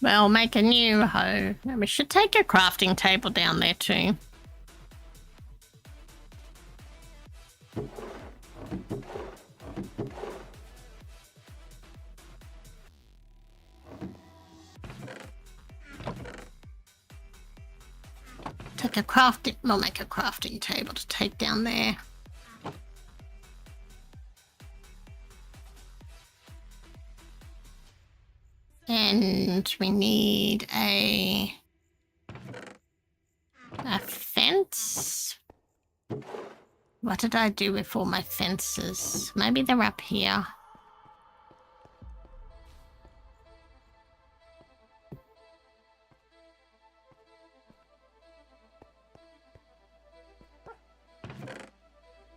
S1: Well, make a new hoe. And we should take a crafting table down there too. We'll make a crafting table to take down there. And we need a fence. What did I do with all my fences? Maybe they're up here.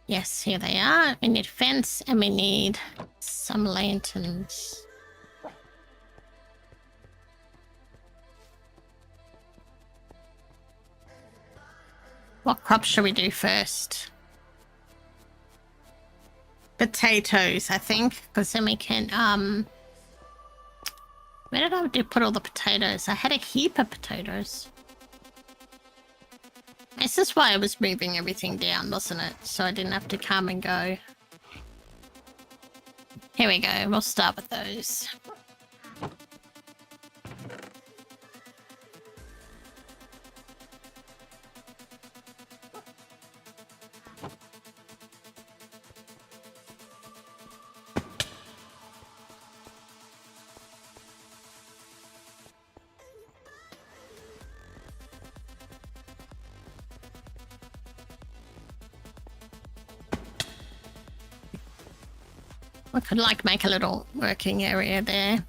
S1: Yes, here they are. We need a fence and we need some lanterns. What crop should we do first? Potatoes, I think, because then we can, where did I put all the potatoes? I had a heap of potatoes. This is why I was moving everything down, wasn't it? So I didn't have to come and go. Here we go. We'll start with those. We could like make a little working area there.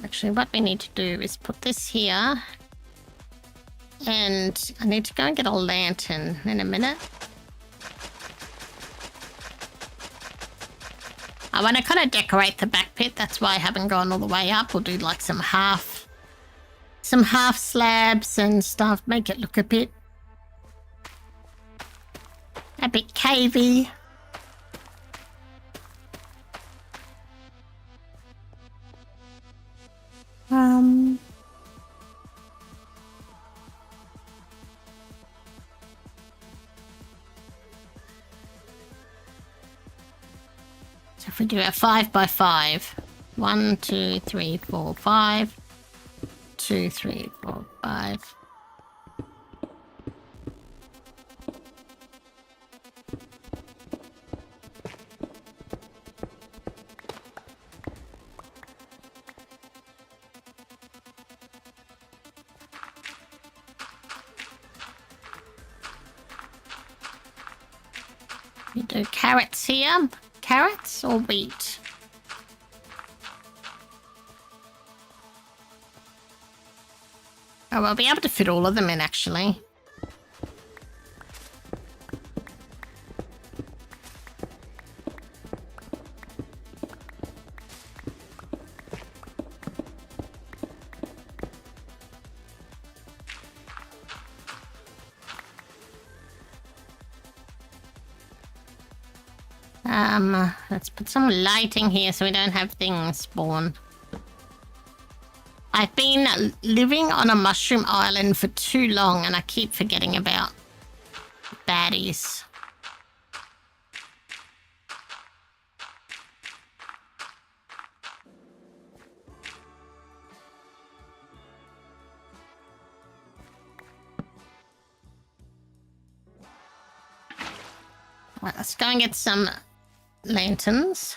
S1: Actually, what we need to do is put this here. And I need to go and get a lantern in a minute. I want to kind of decorate the back pit. That's why I haven't gone all the way up. We'll do like some half slabs and stuff. Make it look a bit cavey. So if we do a 5 by 5, 1, 2, 3, 4, 5, 2, 3, 4, 5. We do carrots here. Carrots or wheat? Oh, we'll be able to fit all of them in, actually. Let's put some lighting here so we don't have things spawn. I've been living on a mushroom island for too long and I keep forgetting about baddies. Right, let's go and get some lanterns.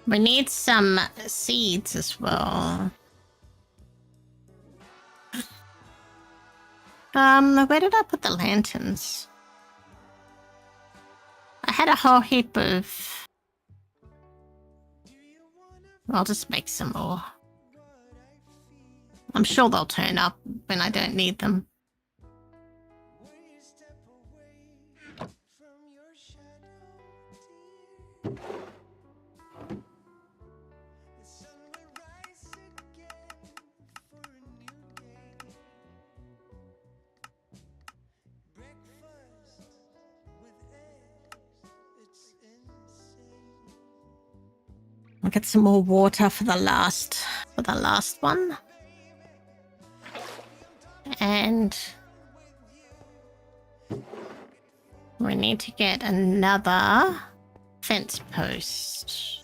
S1: We need some seeds as well. Where did I put the lanterns? I had a whole heap of... I'll just make some more. I'm sure they'll turn up when I don't need them. I'll get some more water for the last one. And we need to get another fence post.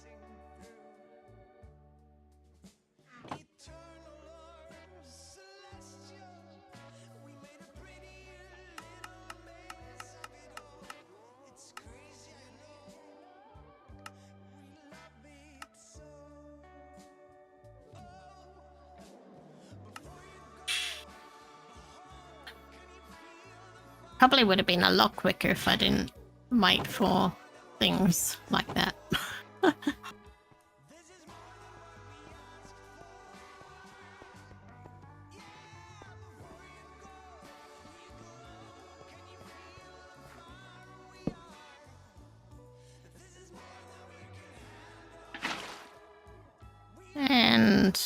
S1: Probably would have been a lot quicker if I didn't wait for things like that. And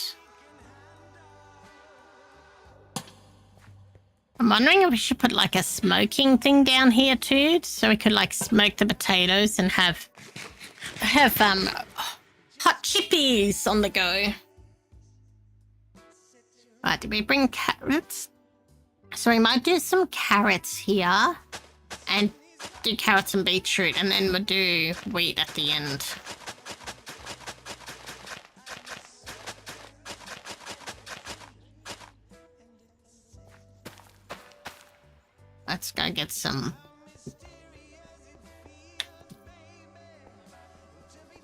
S1: I'm wondering if we should put like a smoking thing down here too, so we could like smoke the potatoes and have hot chippies on the go. Right, did we bring carrots? So we might do some carrots here and do carrots and beetroot, and then we'll do wheat at the end. Let's go get some.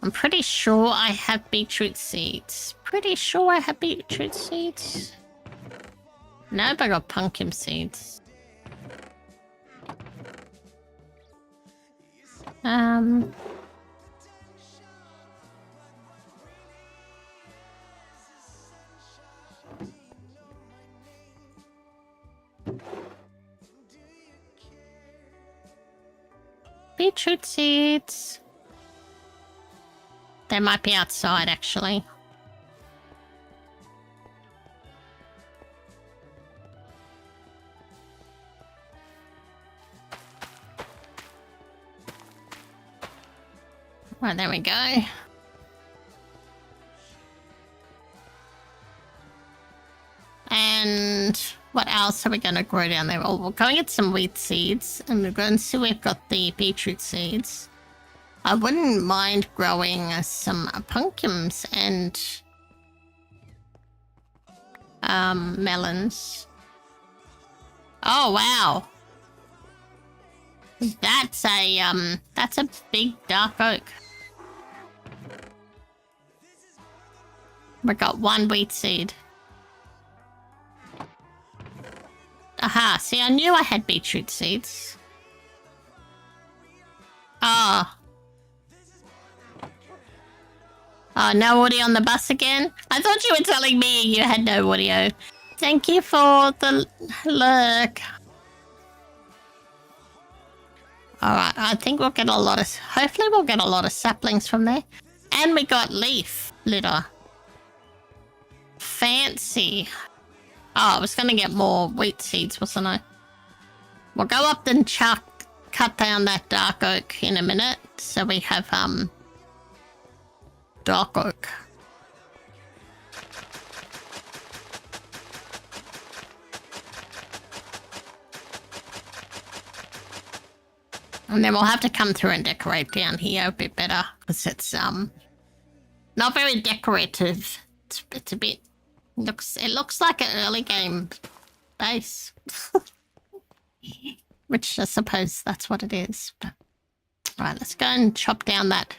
S1: I'm pretty sure I have beetroot seeds. Nope, I got pumpkin seeds. Beetroot seeds. They might be outside, actually. Right, there we go. And what else are we going to grow down there? Well, we're going to get some wheat seeds, and we're going to see we've got the beetroot seeds. I wouldn't mind growing some pumpkins and melons. Oh wow, that's a big dark oak. We got one wheat seed. Aha, see, I knew I had beetroot seeds. Oh. Oh, no audio on the bus again? I thought you were telling me you had no audio. Thank you for the look. Alright, I think we'll get a lot of... Hopefully we'll get a lot of saplings from there. And we got leaf litter. Fancy. Oh, I was going to get more wheat seeds, wasn't I? We'll go up and cut down that dark oak in a minute. So we have, dark oak. And then we'll have to come through and decorate down here a bit better. Because it's, not very decorative. It's a bit... It looks like an early game base. Which I suppose that's what it is. But, right, let's go and chop down that.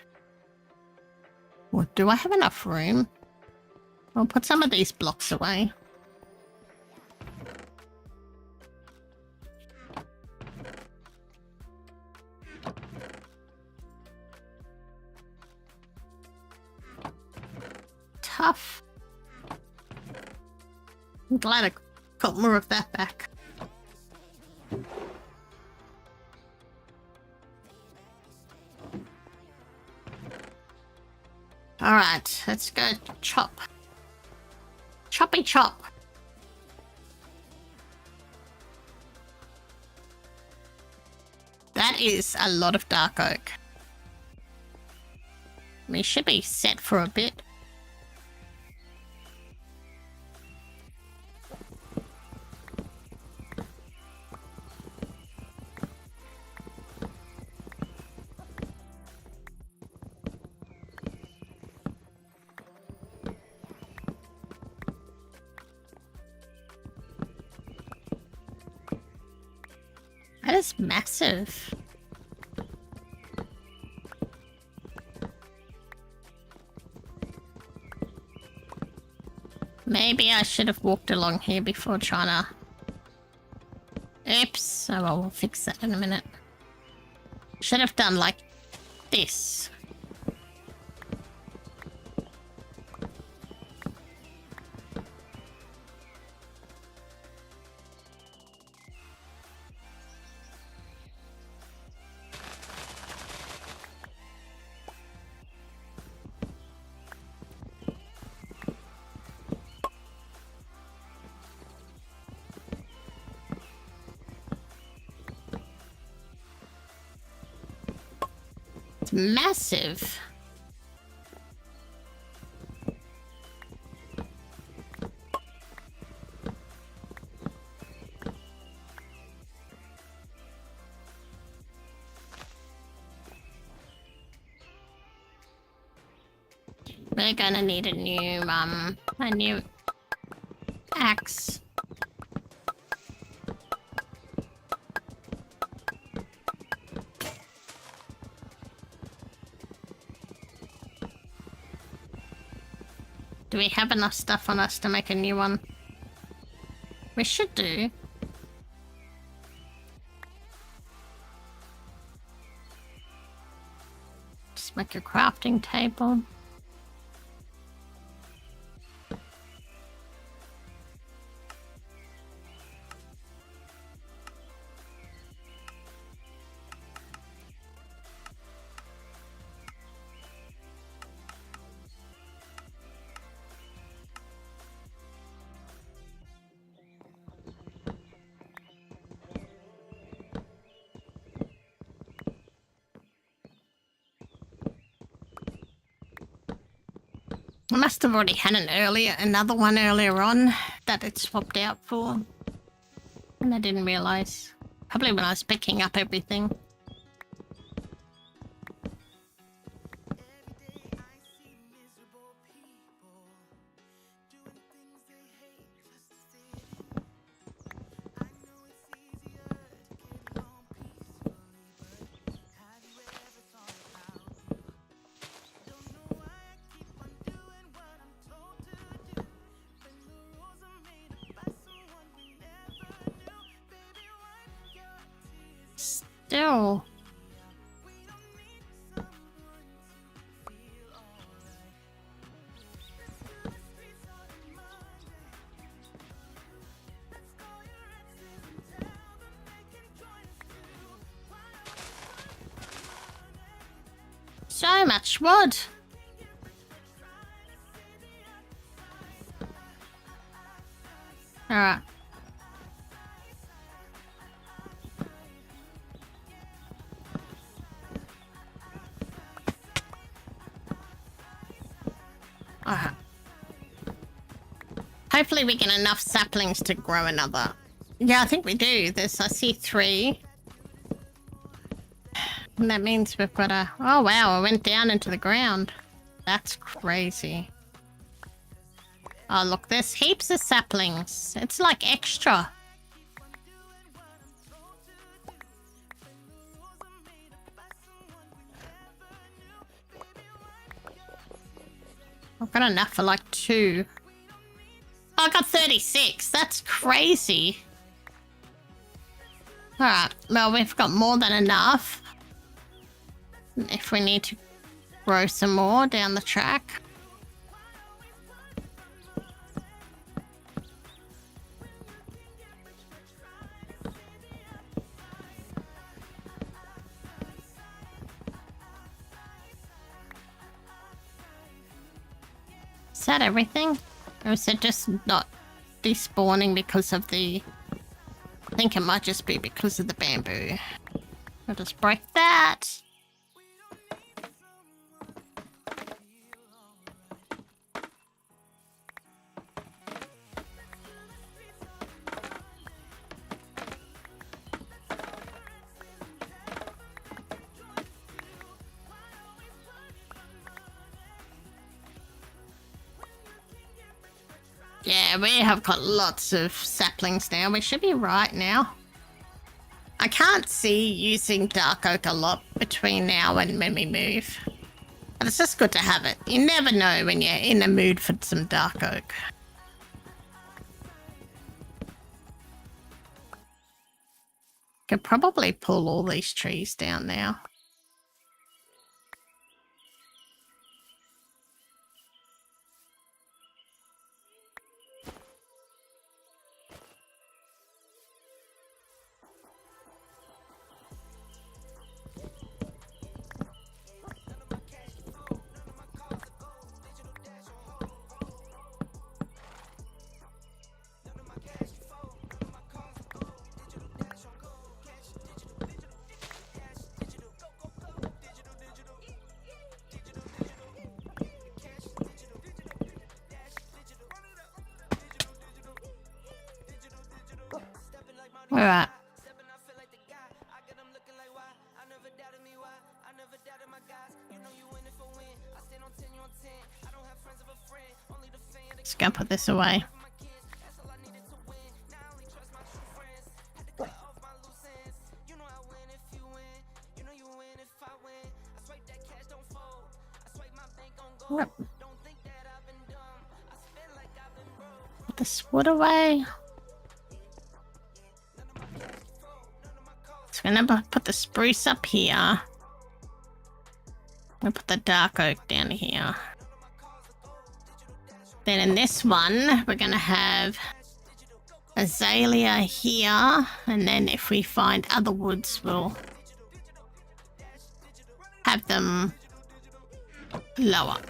S1: Well, do I have enough room? I'll put some of these blocks away. Tough. I'm glad I got more of that back. Alright, let's go chop. Choppy chop. That is a lot of dark oak. We should be set for a bit. That is massive. Maybe I should have walked along here before trying to... Oops. Oh well, we'll fix that in a minute. Should have done like this. It's massive. We're gonna need a new axe. Do we have enough stuff on us to make a new one? We should do. Just make a crafting table. I must have already had another one earlier on that it swapped out for. And I didn't realise. Probably when I was picking up everything. Still. So much wood. Alright. Alright. Hopefully we get enough saplings to grow another. Yeah, I think we do. I see 3. And that means we've got a... Oh, wow, it went down into the ground. That's crazy. Oh, look, there's heaps of saplings. It's like extra. I've got enough for like 2. Oh, I got 36. That's crazy. Alright, well, we've got more than enough. If we need to grow some more down the track. Is that everything? Or is it just not despawning because of the... I think it might just be because of the bamboo. I'll just break that. Yeah, we have got lots of saplings now. We should be right now. I can't see using dark oak a lot between now and when we move. But it's just good to have it. You never know when you're in the mood for some dark oak. Could probably pull all these trees down now. Alright. Let's go put this away. Yep. Put this wood away. So I'm gonna put the spruce up here. I'm gonna put the dark oak down here. Then in this one, we're gonna have azalea here, and then if we find other woods, we'll have them lower.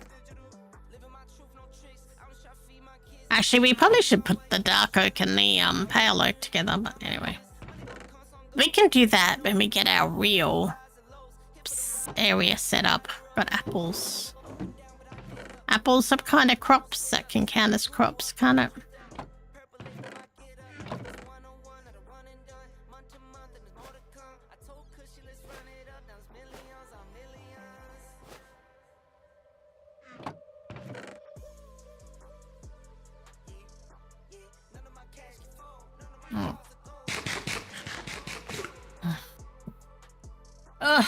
S1: Actually, we probably should put the dark oak and the pale oak together, but anyway. We can do that when we get our real area set up. Got apples. Apples are kind of crops that can count as crops, can't it?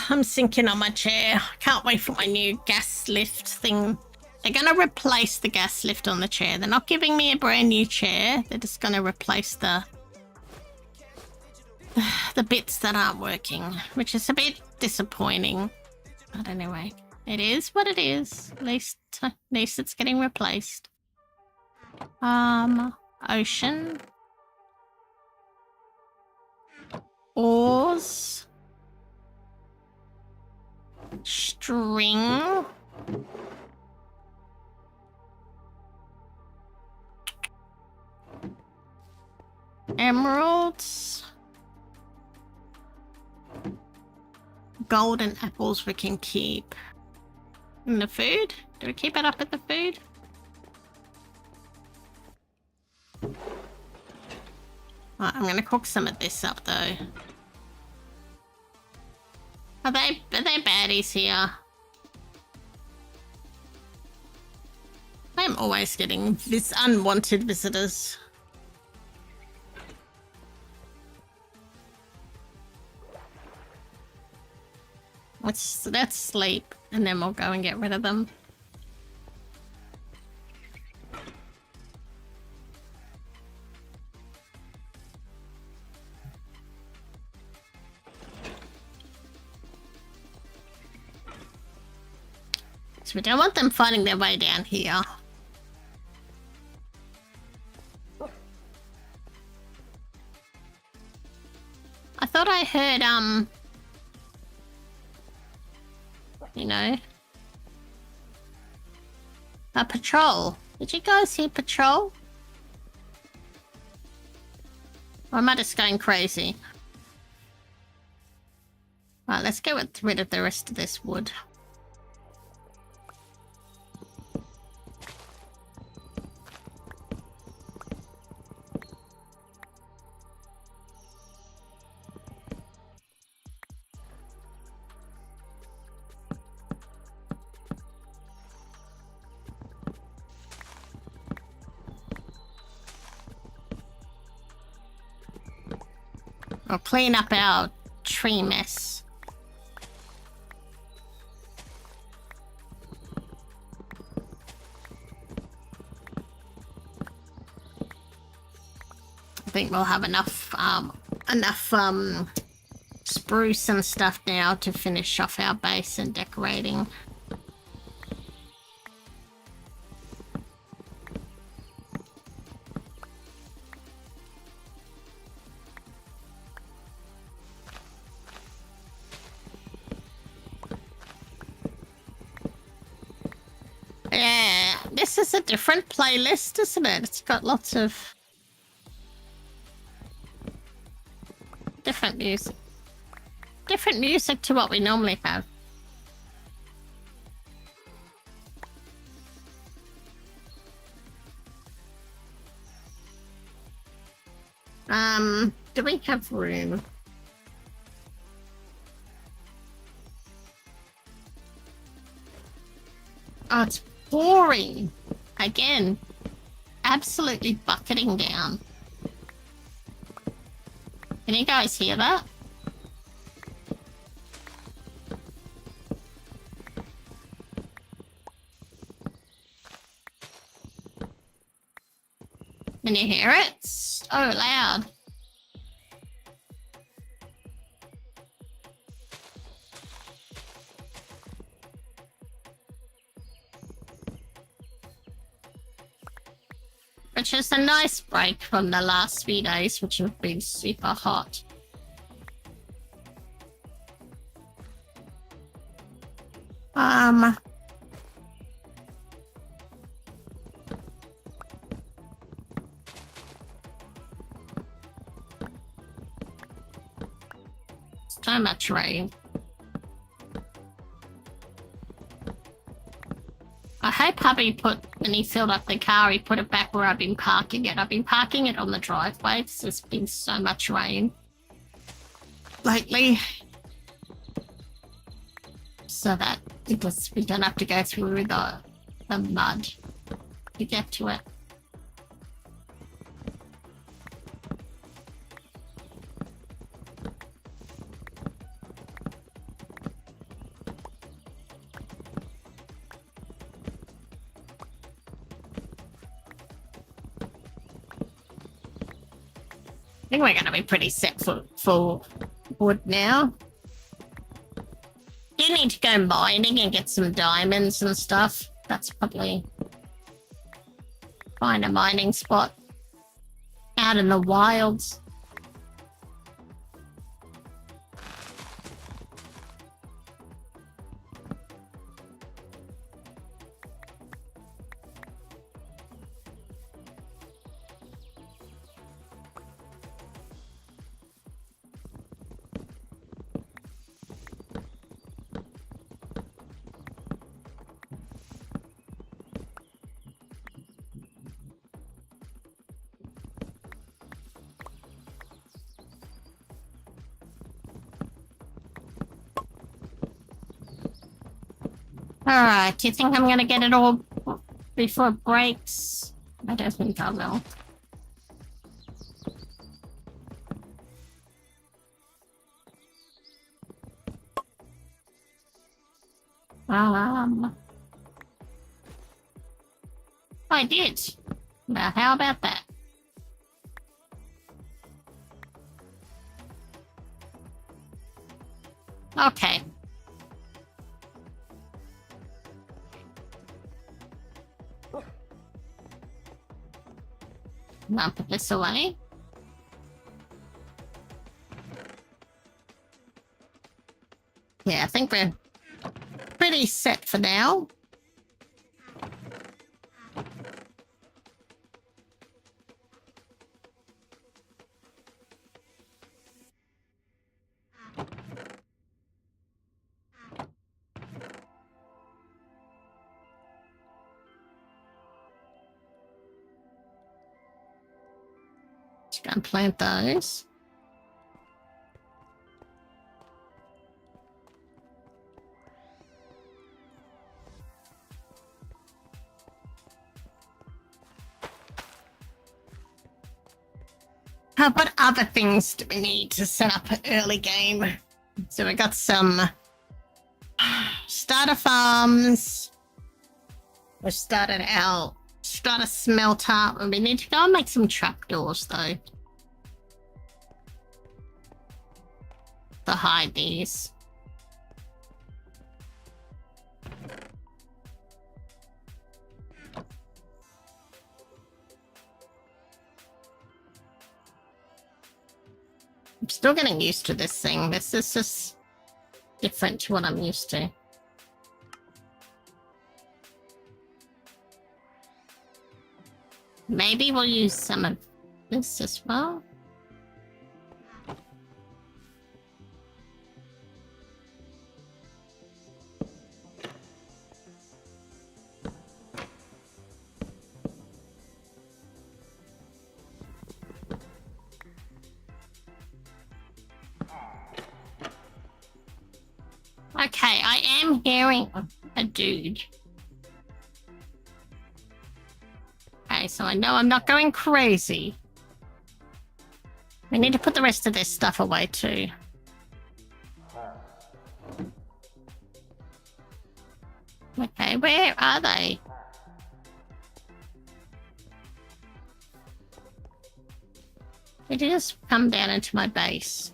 S1: I'm sinking on my chair. Can't wait for my new gas lift thing. They're going to replace the gas lift on the chair. They're not giving me a brand new chair. They're just going to replace the bits that aren't working, which is a bit disappointing. But anyway, it is what it is. At least it's getting replaced. Ocean. Oars. String. Emeralds. Golden apples we can keep. And the food? Do we keep it up at the food? Right, I'm gonna cook some of this up though. Are they baddies here? I'm always getting this unwanted visitors. Let's sleep and then we'll go and get rid of them. So we don't want them finding their way down here. I thought I heard, you know, a patrol. Did you guys hear patrol? Or am I just going crazy? Right, let's get rid of the rest of this wood. We'll clean up our tree mess. I think we'll have enough spruce and stuff now to finish off our base and decorating. Yeah, this is a different playlist, isn't it? It's got lots of different music. Different music to what we normally have. Do we have room? Oh, it's pouring again. Absolutely bucketing down. Can you guys hear that? Can you hear it? It's so loud. Which is a nice break from the last few days, which have been super hot. So much rain. I hope hubby when he filled up the car, he put it back where I've been parking it. I've been parking it on the driveway because there's been so much rain lately. So that we don't have to go through the mud to get to it. I think we're going to be pretty set for wood now. You need to go mining and get some diamonds and stuff. That's probably find a mining spot out in the wilds. Alright, do you think I'm gonna get it all before it breaks? I don't think I will. I did. Now, how about that? Okay. Now put this away. Yeah, I think we're pretty set for now. Just gonna plant those. What other things do we need to set up an early game? So we got some starter farms. We started our starter smelter. We need to go and make some trapdoors though. To hide these. I'm still getting used to this thing. This is just different to what I'm used to. Maybe we'll use some of this as well. Okay, I am hearing a dude. Okay, so I know I'm not going crazy. We need to put the rest of this stuff away too. Okay, where are they? They just come down into my base.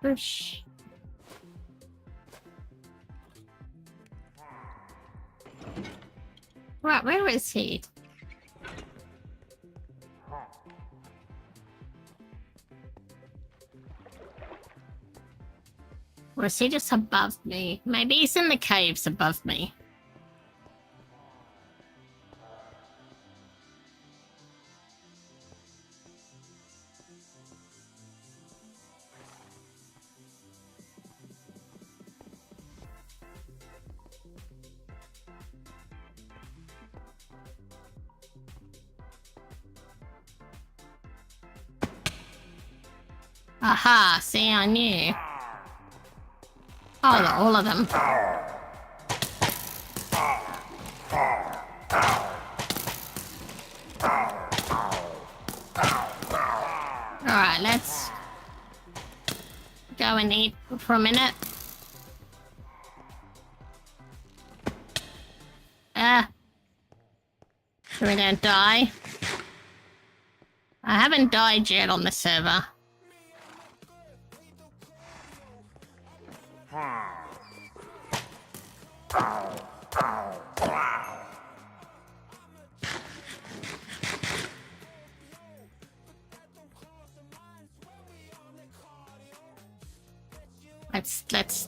S1: Push. Right, where is he? Or is he just above me? Maybe he's in the caves above me. Aha, see, I knew. Oh, all of them. Alright, let's go and eat for a minute. So we don't die. I haven't died yet on the server.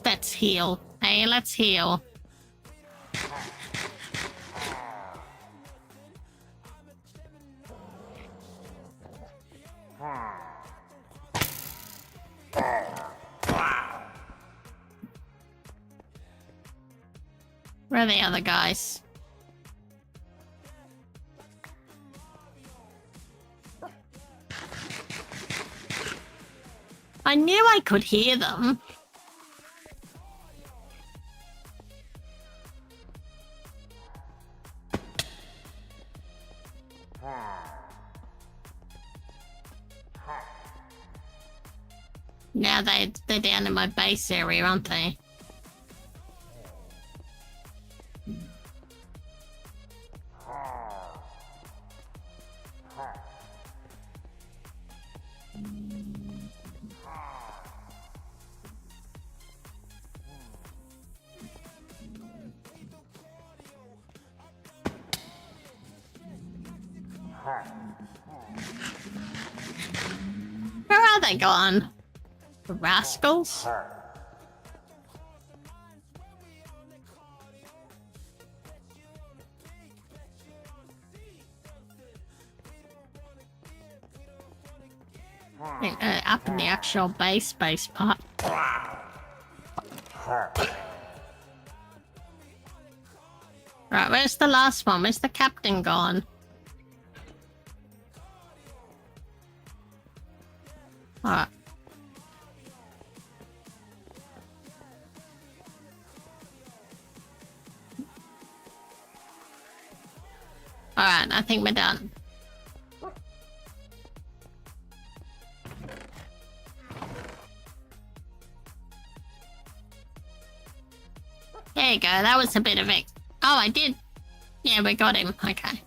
S1: Let's heal. Hey, let's heal. Where are the other guys? I knew I could hear them. Now they're down in my base area, aren't they? Where are they gone? The rascals? Up in the actual base part. Right, where's the last one? Where's the captain gone? Alright. Alright, I think we're done. There you go, that was a bit of it. Oh, I did. Yeah, we got him. Okay.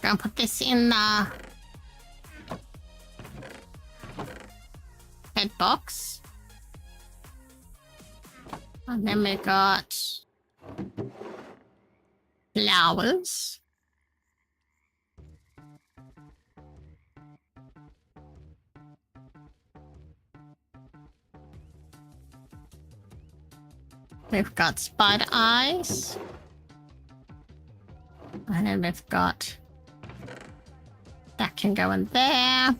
S1: Gonna put this in the head box. And then we got flowers. We've got spider eyes. And then we've got... that can go in there.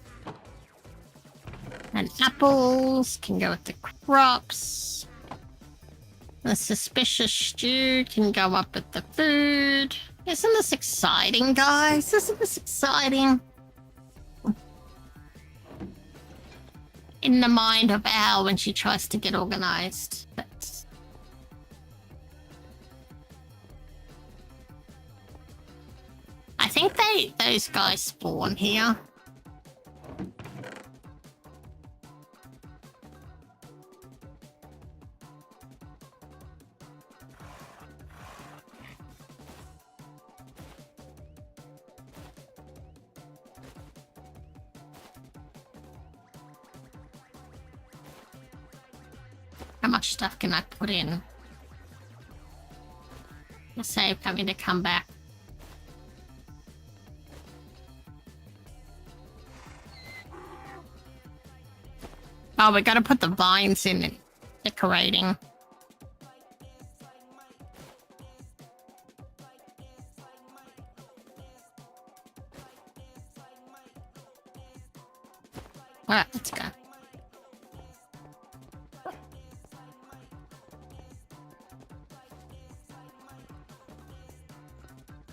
S1: And apples can go with the crops. The suspicious stew can go up with the food. Isn't this exciting, guys? Isn't this exciting? In the mind of Al when she tries to get organized. I think those guys spawn here. How much stuff can I put in? Let's save having to come back. Oh, we gotta put the vines in it. Decorating. Alright, let's go.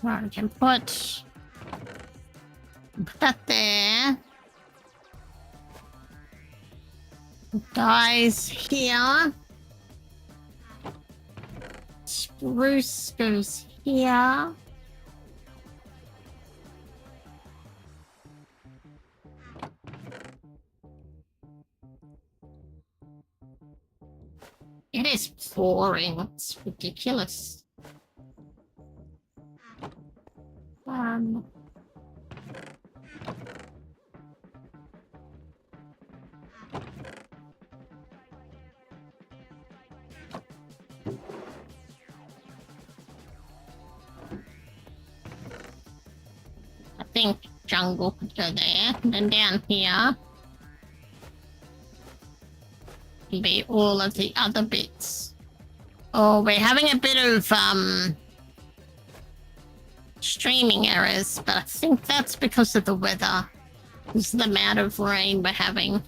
S1: Right, we can put that there. Dies here. Spruce goes here. It is pouring. It's ridiculous. I think jungle could go there, and then down here will be all of the other bits. Oh, we're having a bit of streaming errors, but I think that's because of the weather. This is the amount of rain we're having.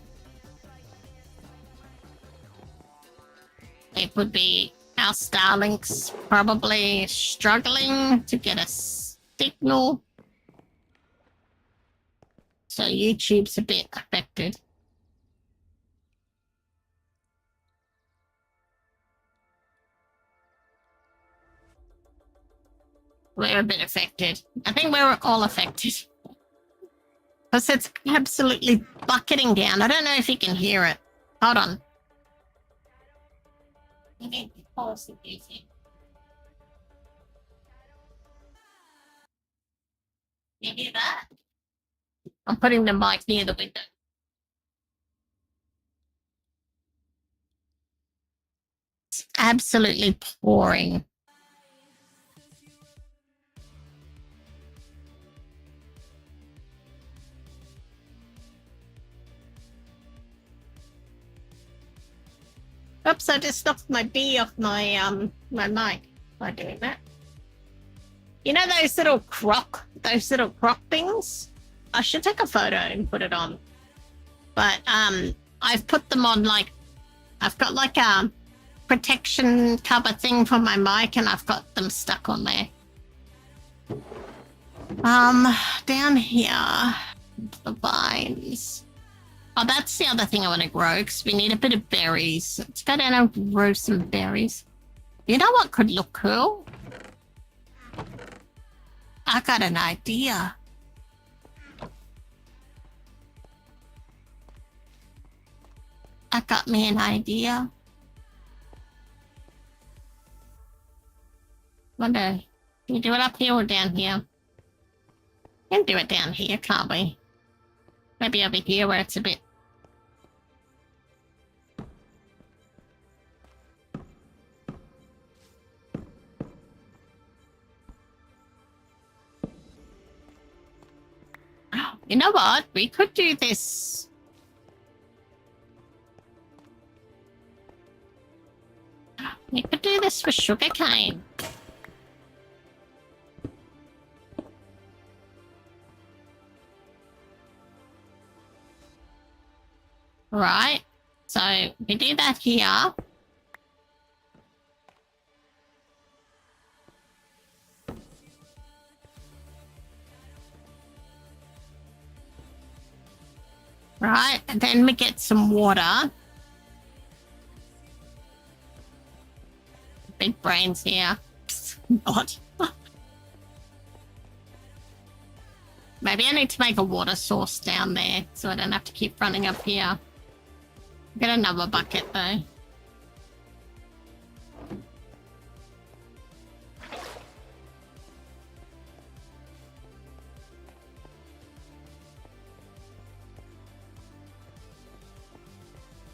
S1: it would be our Starlink's probably struggling to get a signal. So YouTube's a bit affected. We're a bit affected. I think we're all affected. Because it's absolutely bucketing down. I don't know if you can hear it. Hold on. You need to pause the music. You hear that? I'm putting the mic near the window. It's absolutely pouring. Oops, I just knocked my B off my my mic by doing that. You know those little croc things? I should take a photo and put it on. But I've put them on like I've got like a protection cover thing for my mic and I've got them stuck on there. Down here, the vines. Oh, that's the other thing I want to grow because we need a bit of berries. Let's go down and grow some berries. You know what could look cool? I got an idea. I got me an idea. Wonder, can you do it up here or down here? We can do it down here, can't we? Maybe over here where it's a bit... You know what? We could do this. We could do this for sugarcane. Right. So we do that here. Right, and then we get some water. Big brains here. Not. Maybe I need to make a water source down there so I don't have to keep running up here. Get another bucket though.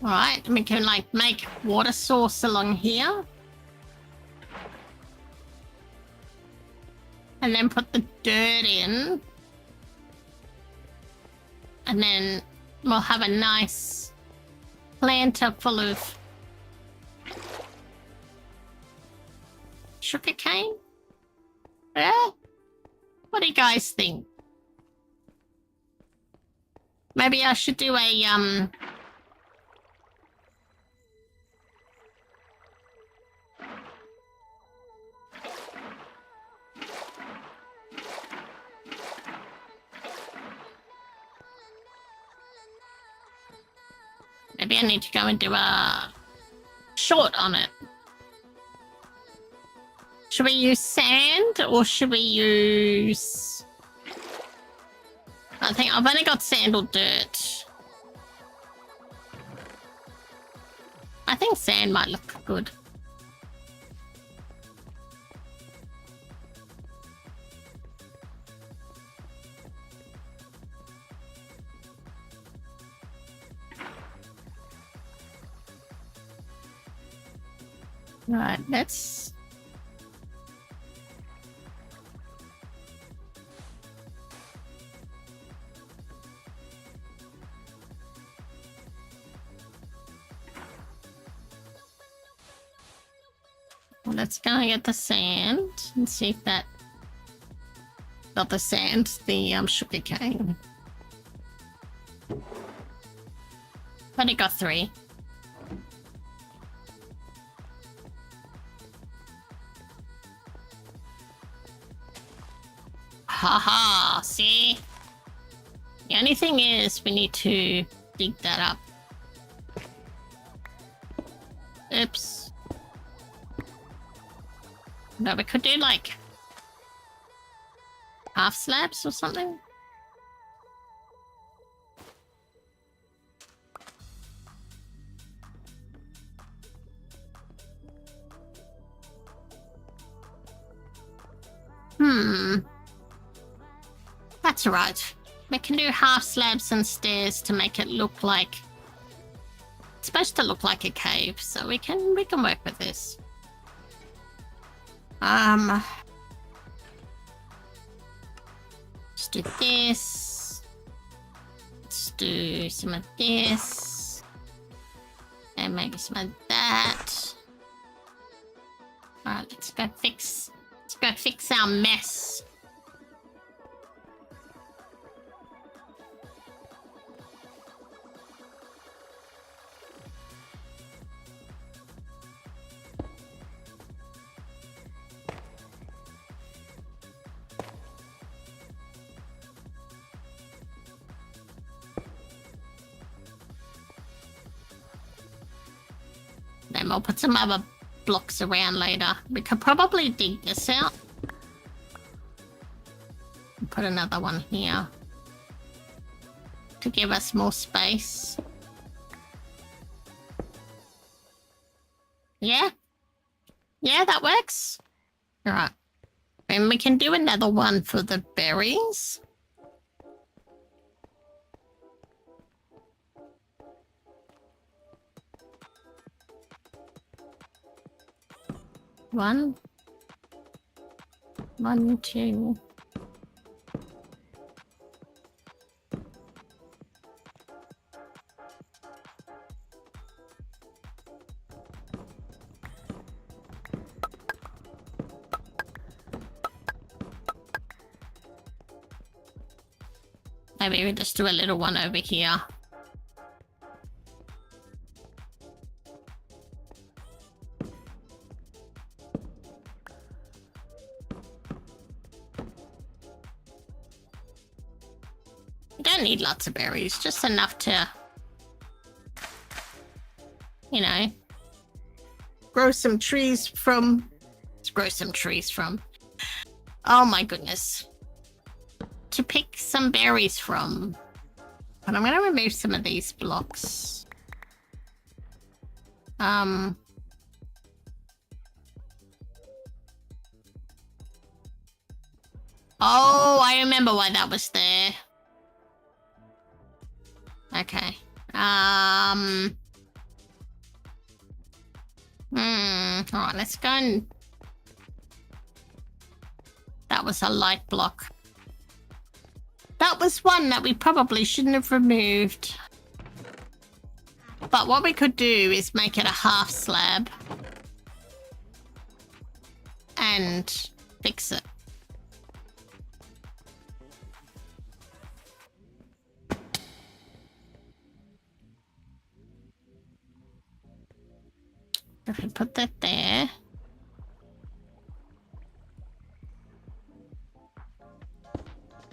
S1: Right, we can like make water source along here. And then put the dirt in. And then we'll have a nice planter full of sugarcane. Yeah? What do you guys think? Maybe I should do a maybe I need to go and do a short on it. Should we use sand or should we use... I think I've only got sand or dirt. I think sand might look good. Right, let's... Well, let's go and get the sand and see if that... Not the sand, the sugar cane. Only got 3. Haha, see? The only thing is we need to dig that up. Oops. No, we could do like half slabs or something. That's right. We can do half slabs and stairs to make it look like it's supposed to look like a cave, so we can work with this. Let's do this. Let's do some of this. And maybe some of that. Alright, let's go fix our mess. Then we'll put some other blocks around later. We could probably dig this out. And put another one here to give us more space. Yeah? Yeah, that works. All right. And we can do another one for the berries. One, two. Maybe we just do a little one over here. Don't need lots of berries, just enough to, you know, grow some trees from. Oh my goodness. To pick some berries from. But I'm going to remove some of these blocks. Oh, I remember why that was there. Okay. Alright, let's go and... That was a light block. That was one that we probably shouldn't have removed. But what we could do is make it a half slab. And fix it. If we put that there.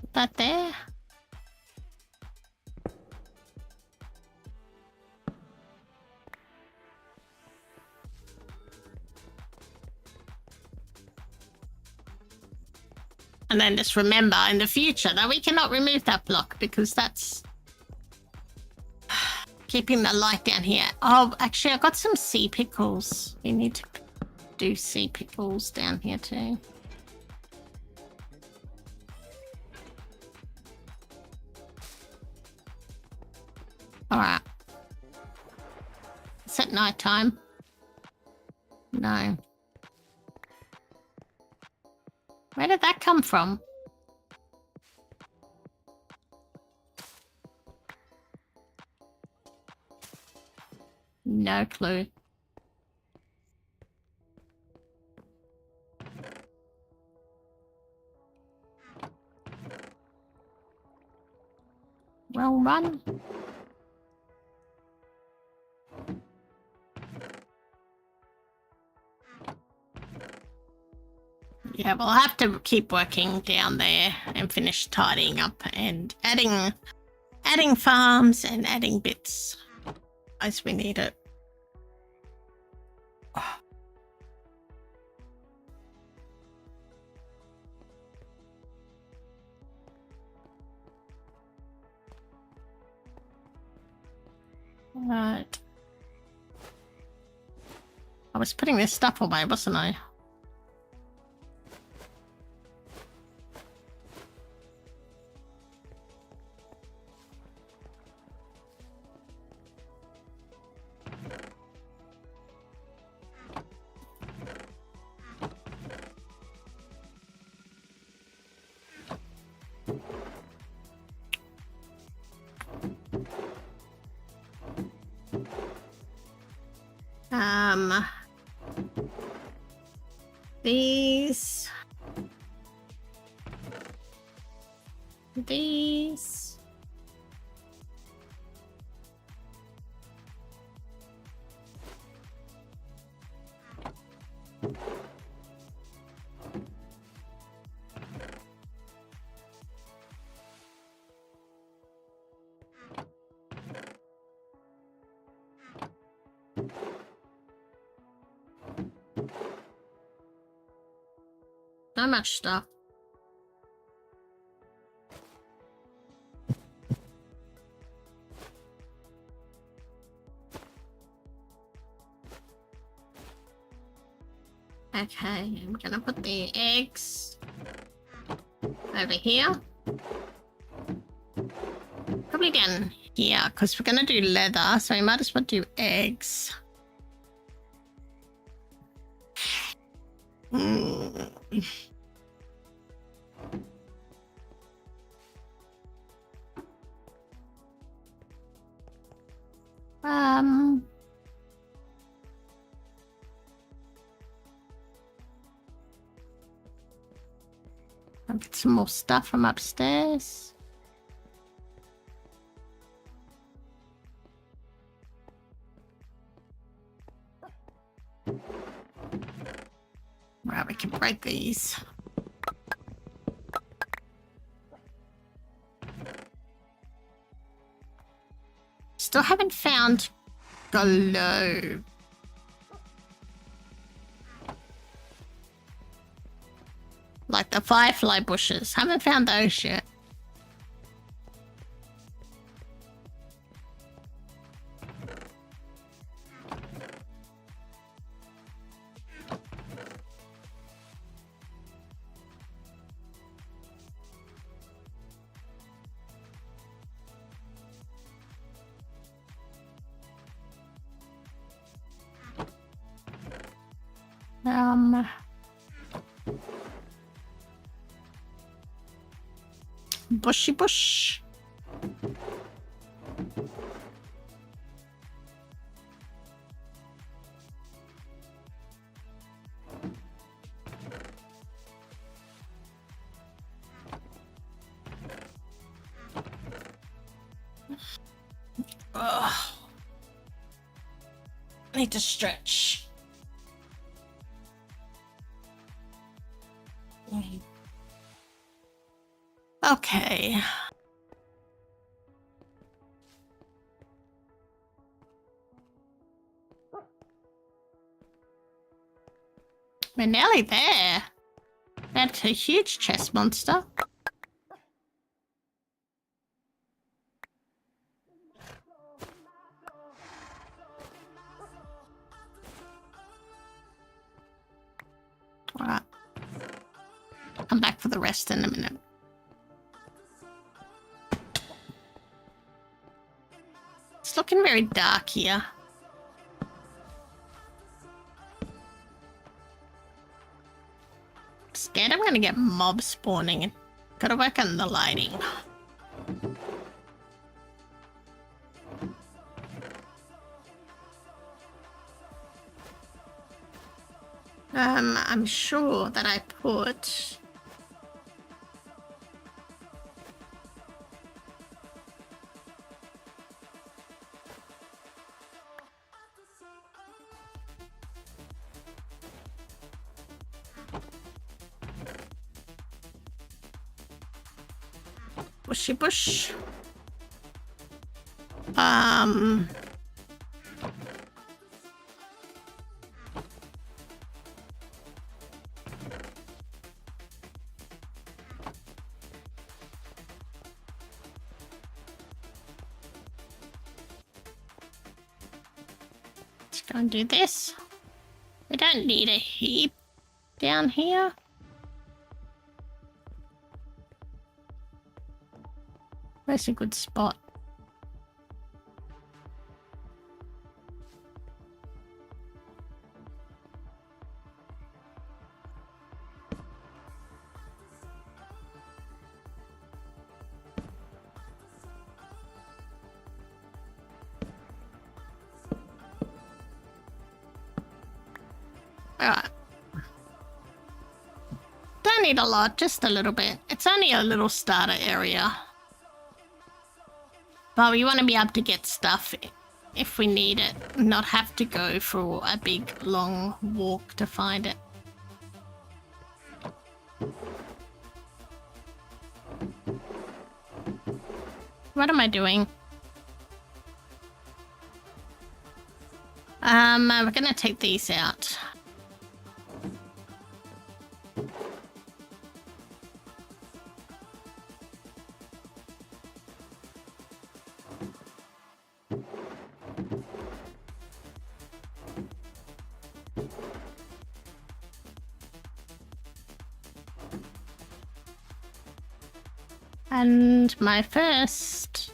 S1: Put that there. And then just remember in the future that we cannot remove that block because that's keeping the light down here. Oh, actually, I got some sea pickles. We need to do sea pickles down here too. All right. It's at night time. No. Where did that come from? No clue. Well, run. Yeah, we'll have to keep working down there and finish tidying up and adding farms and adding bits as we need it. Right. I was putting this stuff away, wasn't I? These. So much stuff. Okay, I'm gonna put the eggs over here. Probably down here, because we're gonna do leather, so we might as well do eggs. I'll get some more stuff from upstairs. Right, we can break these. Still haven't found globe. Like the firefly bushes. Haven't found those yet. Bushy bush. Ugh. Need to stretch. Okay. We're nearly there. That's a huge chest monster. Alright. Come back for the rest in a minute. It's looking very dark here. Scared I'm gonna get mob spawning and gotta work on the lighting. I'm sure that I put bushy bush. Let's go and do this. We don't need a heap down here. Where's a good spot? Alright. Don't need a lot, just a little bit. It's only a little starter area. But we want to be able to get stuff if we need it, not have to go for a big long walk to find it. What am I doing? We're gonna take these out. And my first...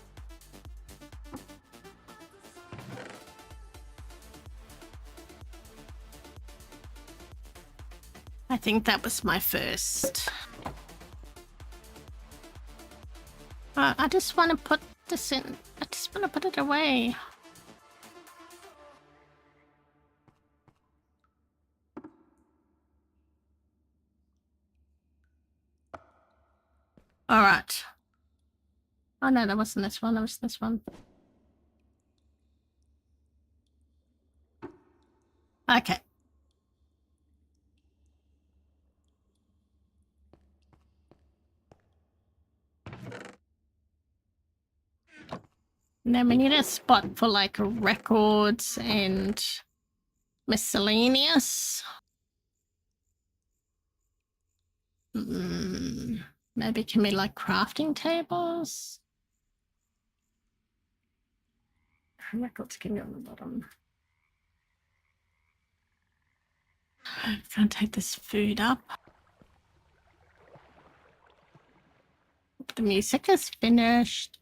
S1: I think that was my first. I just want to put this in. I just want to put it away. All right. Oh no, that wasn't this one. That was this one. Okay. And then we need a spot for like records and miscellaneous. Maybe can be like crafting tables. Records can be on the bottom. I can't take this food up. The music is finished.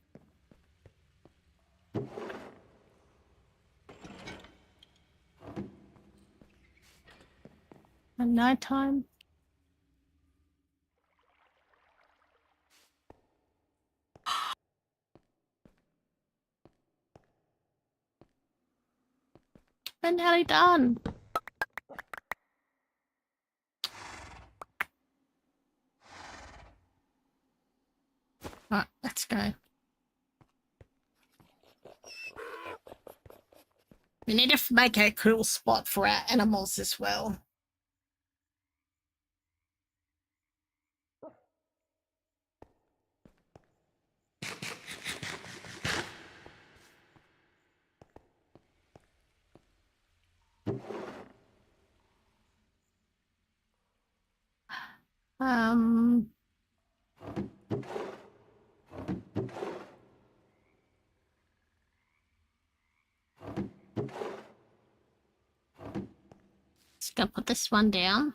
S1: At nighttime. We're nearly done. Alright, let's go. We need to make a cool spot for our animals as well. Just gonna put this one down.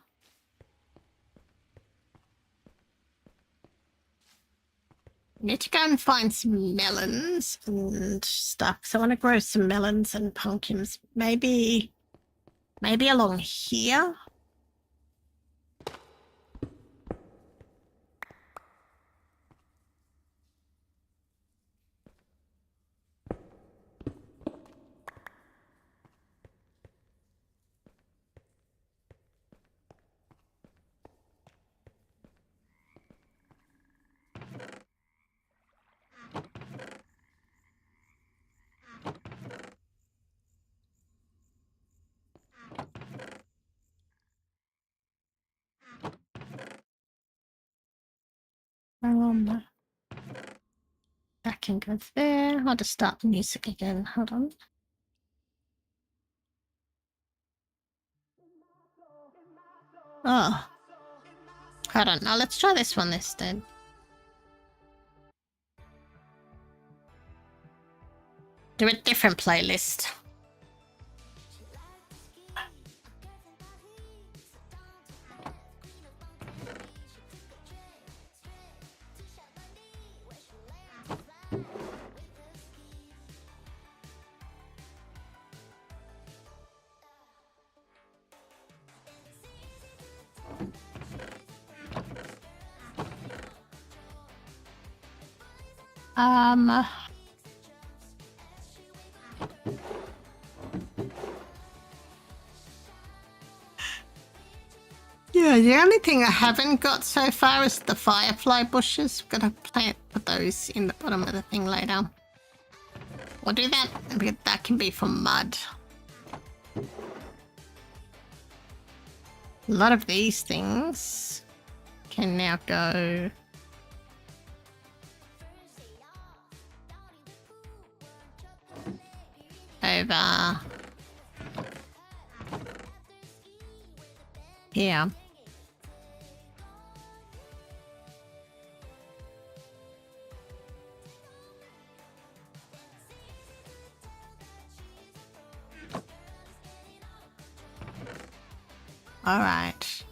S1: Need to go and find some melons and stuff. So I want to grow some melons and pumpkins. Maybe along here. That can go there. I'll just start the music again. Hold on. Oh. Hold on. Now let's try this one instead. Do a different playlist. Yeah, the only thing I haven't got so far is the firefly bushes. I've got to put those in the bottom of the thing later. We'll do that, because that can be for mud. A lot of these things can now go over here. All right.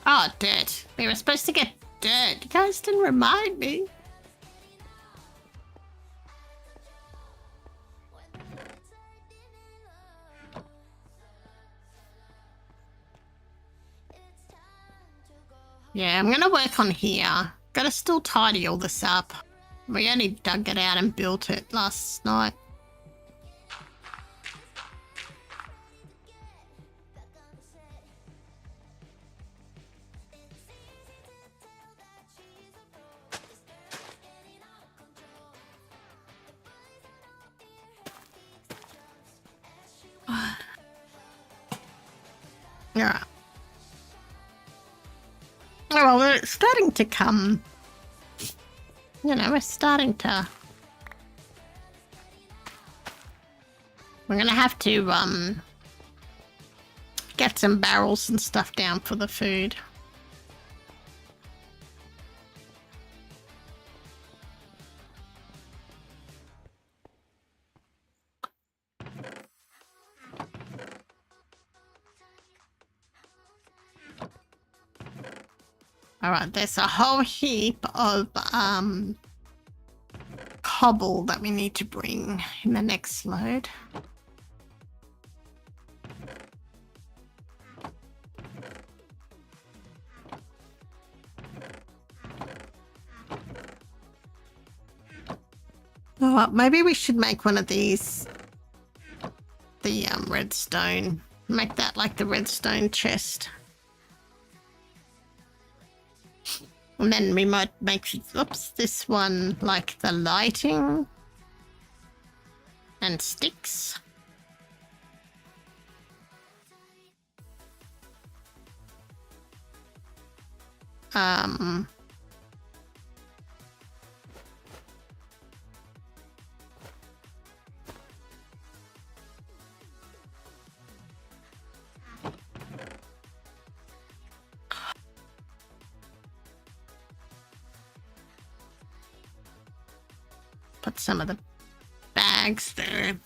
S1: Oh, dirt. We were supposed to get dirt. You guys didn't remind me. Yeah, I'm gonna work on here. Gotta still tidy all this up. We only dug it out and built it last night. Yeah. Oh, well, we're starting to come. You know, we're starting to. We're gonna have to get some barrels and stuff down for the food. All right, there's a whole heap of cobble that we need to bring in the next load. Oh, maybe we should make one of these, the redstone. Make that like the redstone chest. And then we might make, oops, this one like the lighting and sticks. Put some of the bags there.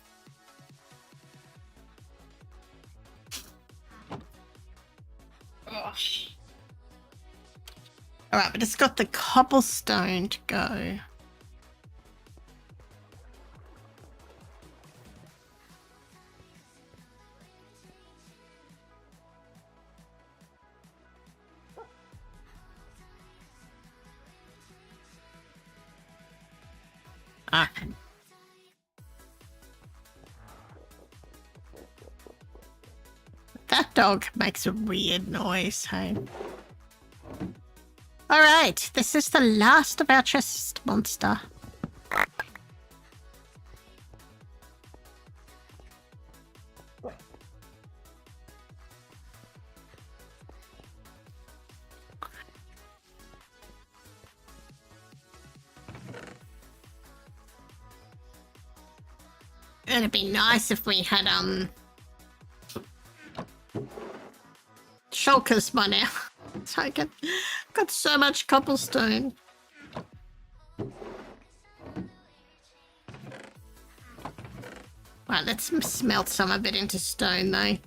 S1: Gosh. All right, but it's got the cobblestone to go. Okay. That dog makes a weird noise, hey? Alright, this is the last of our chest monster. It'd be nice if we had shulkers by now. So I got so much cobblestone. Right, let's smelt some of it into stone though.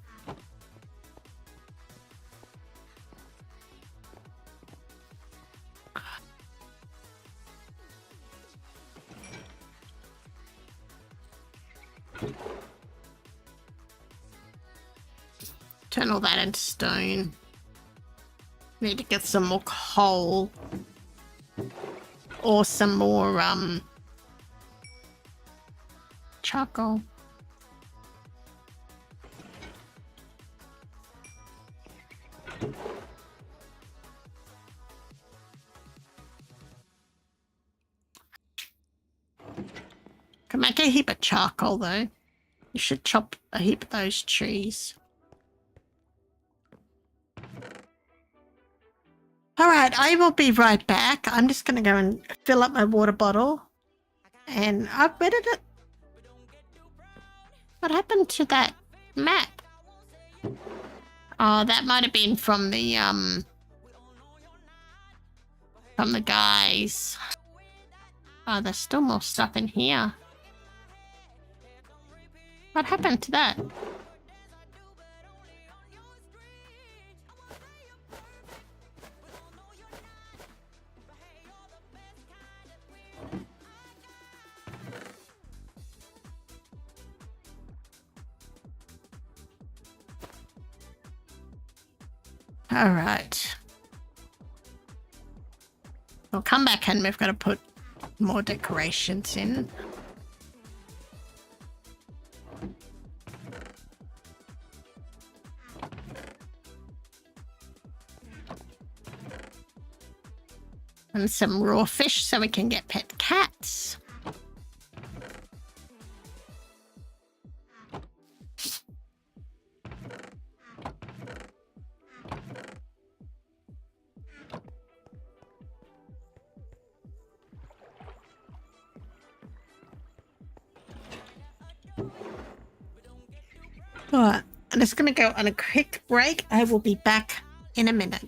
S1: Turn all that into stone. Need to get some more coal. Or some more charcoal. Can make a heap of charcoal though. You should chop a heap of those trees. Alright, I will be right back. I'm just going to go and fill up my water bottle. And where did it... What happened to that map? Oh, that might have been from the guys. Oh, there's still more stuff in here. What happened to that? All right. We'll come back and we've got to put more decorations in. And some raw fish so we can get pet cats. Alright, I'm just going to go on a quick break. I will be back in a minute.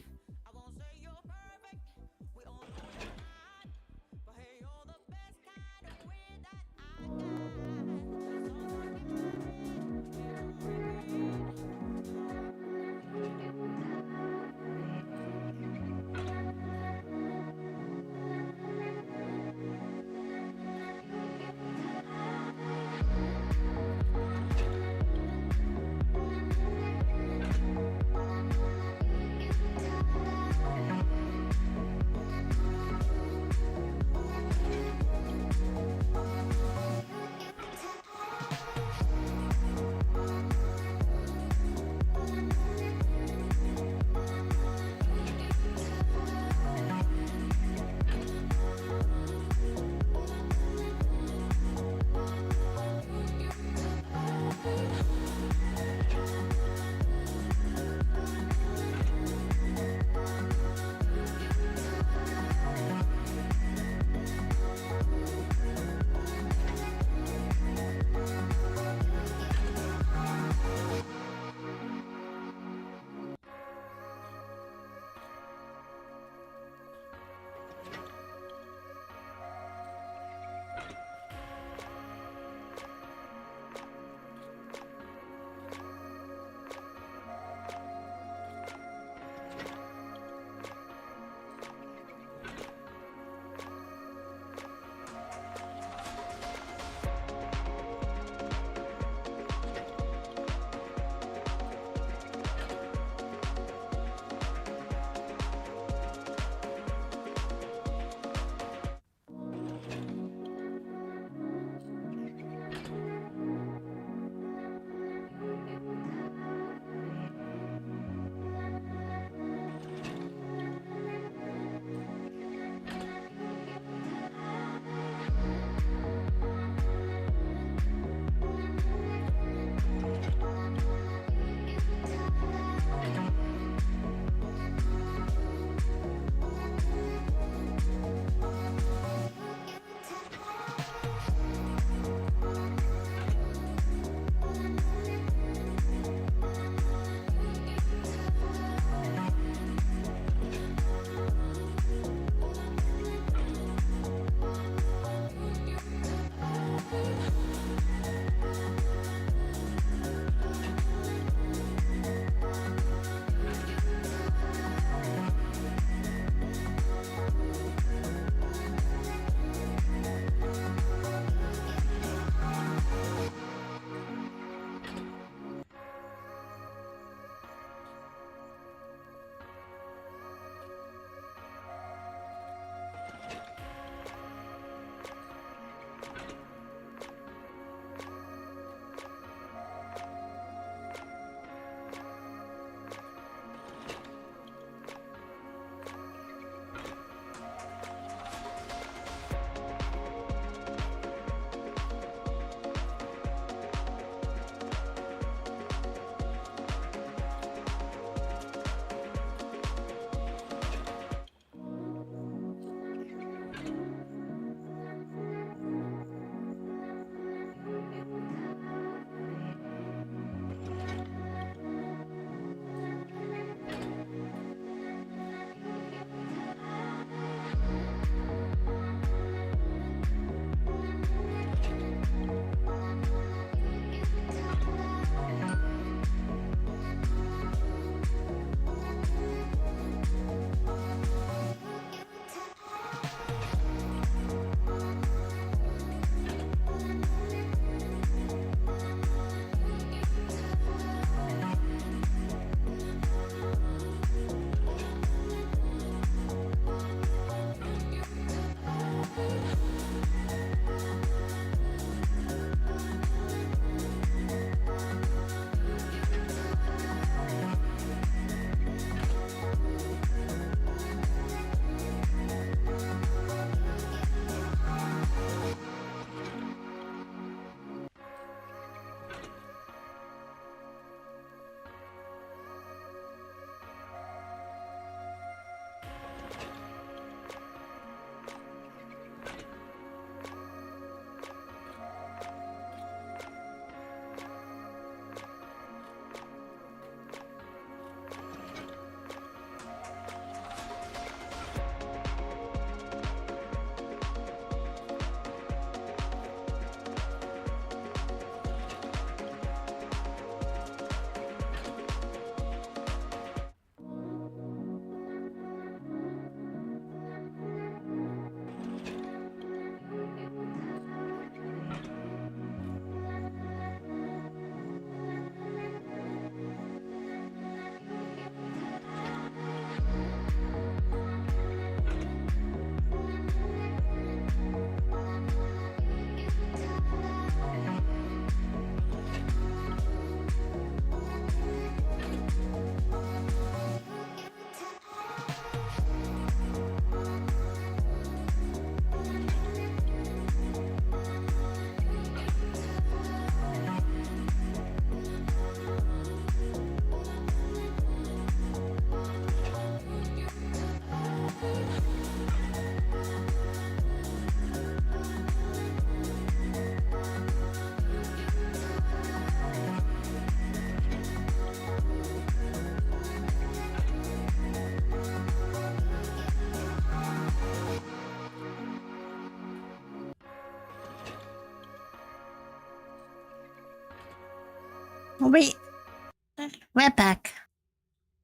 S1: We're back.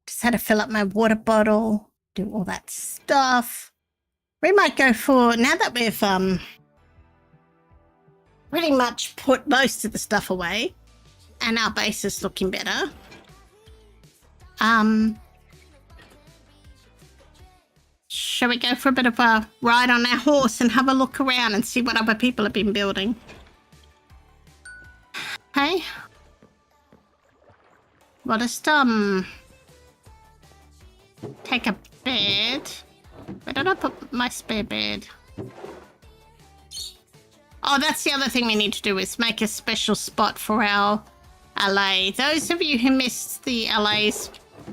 S1: Just had to fill up my water bottle, do all that stuff. We might go for, now that we've pretty much put most of the stuff away and our base is looking better. Shall we go for a bit of a ride on our horse and have a look around and see what other people have been building? Hey? We'll just, take a bed. Where did I put my spare bed? Oh, that's the other thing we need to do is make a special spot for our LA. Those of you who missed the LA's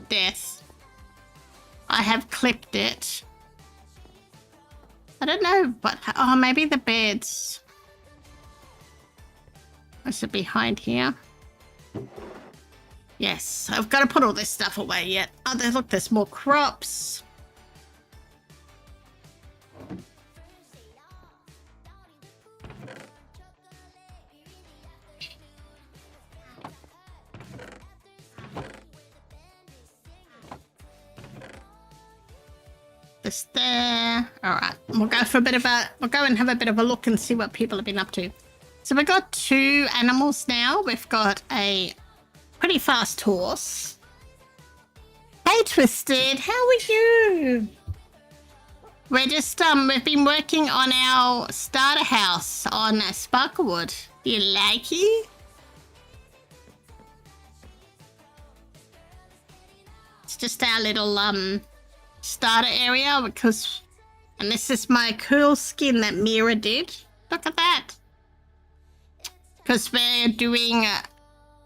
S1: death, I have clipped it. I don't know what... Oh, maybe the beds. Is it behind here? Yes, I've got to put all this stuff away yet. Oh, look, there's more crops. This there. All right, we'll go for a bit of a... We'll go and have a bit of a look and see what people have been up to. So we've got 2 animals now. We've got a pretty fast horse. Hey, Twisted, how are you? We're just, we've been working on our starter house on Sparkewood. Do you like it? It's just our little, starter area because... And this is my cool skin that Mira did. Look at that. Because we're doing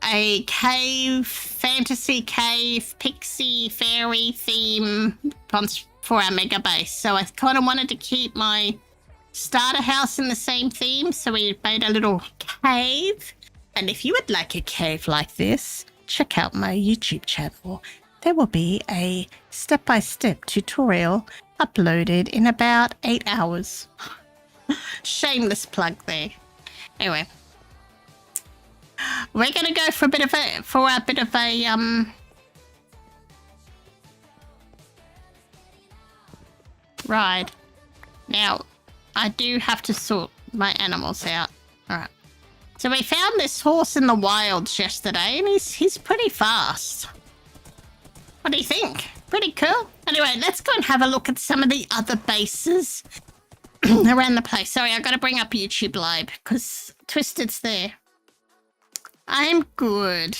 S1: a cave, fantasy cave, pixie, fairy theme for our mega base. So I kind of wanted to keep my starter house in the same theme. So we made a little cave. And if you would like a cave like this, check out my YouTube channel. There will be a step-by-step tutorial uploaded in about 8 hours. Shameless plug there. Anyway. We're going to go for a bit of a, ride. Now, I do have to sort my animals out. All right. So we found this horse in the wilds yesterday, and he's pretty fast. What do you think? Pretty cool. Anyway, let's go and have a look at some of the other bases around the place. Sorry, I got to bring up YouTube Live because Twisted's there. I'm good.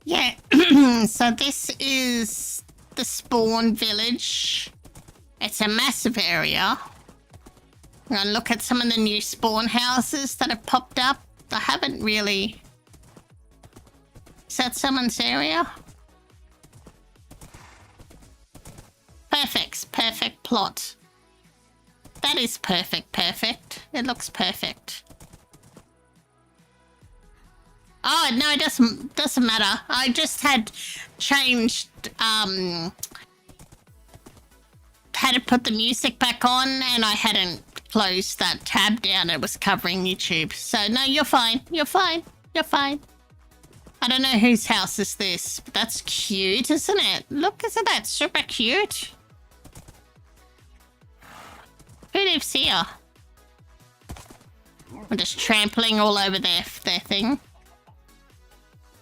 S1: Yeah, so this is the spawn village. It's a massive area. I'm going to look at some of the new spawn houses that have popped up. I haven't really... Is that someone's area? Perfect plot. That is perfect. It looks perfect. Oh, no, it doesn't matter. I just had changed, had to put the music back on and I hadn't closed that tab down. It was covering YouTube. So, no, you're fine. You're fine. I don't know whose house is this, but that's cute, isn't it? Look, isn't that super cute? Who lives here? I'm just trampling all over their thing.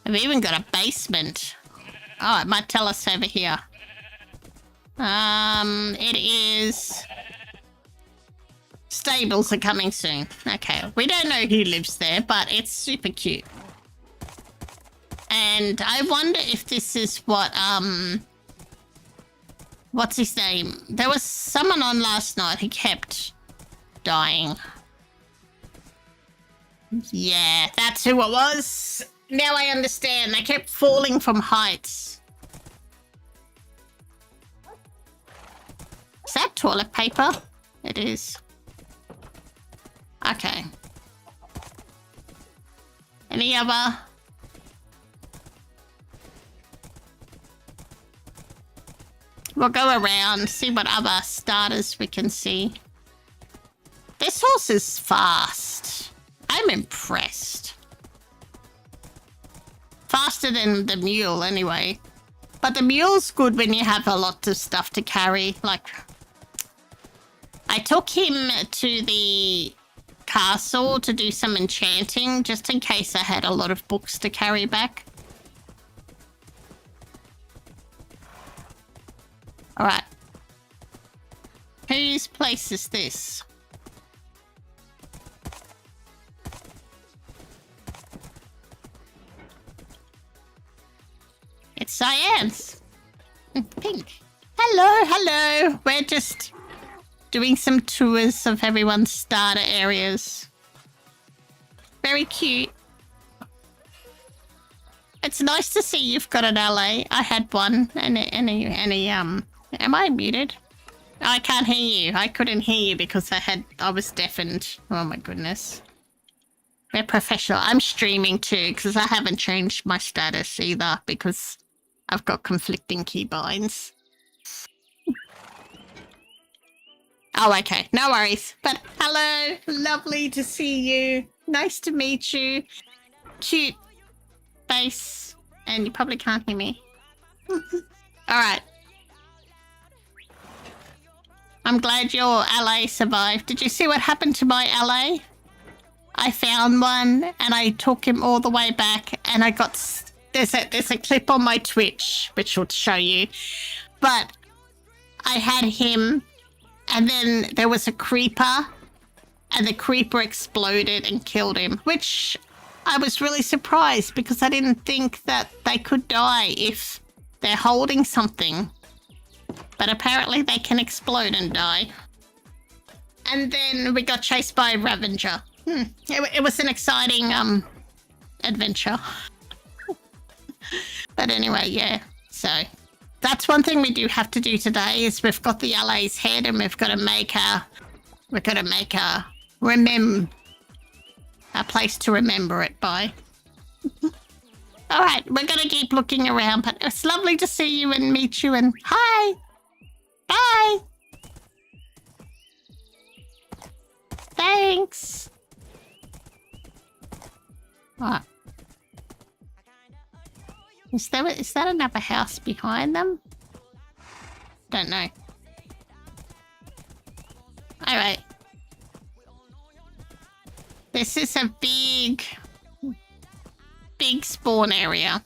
S1: I've even got a basement. Oh, it might tell us over here. It is... Stables are coming soon. Okay, we don't know who lives there, but it's super cute. And I wonder if this is what, what's his name? There was someone on last night who kept dying. Yeah, that's who it was. Now I understand. They kept falling from heights. Is that toilet paper? It is. Okay. Any other... We'll go around, see what other starters we can see. This horse is fast. I'm impressed. Faster than the mule, anyway. But the mule's good when you have a lot of stuff to carry. Like, I took him to the castle to do some enchanting, just in case I had a lot of books to carry back. Alright. Whose place is this? It's Cyan's. Pink. Hello, hello. We're just doing some tours of everyone's starter areas. Very cute. It's nice to see you've got an LA. I had one, and am I muted? I can't hear you. I couldn't hear you because I was deafened. Oh my goodness. We're professional. I'm streaming too because I haven't changed my status either because I've got conflicting keybinds. Oh, okay. No worries. But hello. Lovely to see you. Nice to meet you. Cute face. And you probably can't hear me. All right. I'm glad your LA survived. Did you see what happened to my LA? I found one and I took him all the way back and I got... There's a clip on my Twitch, which will show you. But I had him and then there was a creeper and the creeper exploded and killed him, which I was really surprised because I didn't think that they could die if they're holding something. But apparently they can explode and die. And then we got chased by a Ravager. It was an exciting adventure. But anyway, yeah. So that's one thing we do have to do today is we've got the LA's head and we've got to make a place to remember it by. All right, we're going to keep looking around, but it's lovely to see you and meet you and hi. Bye. Thanks. What? Is that another house behind them? Don't know. All right. This is a big spawn area.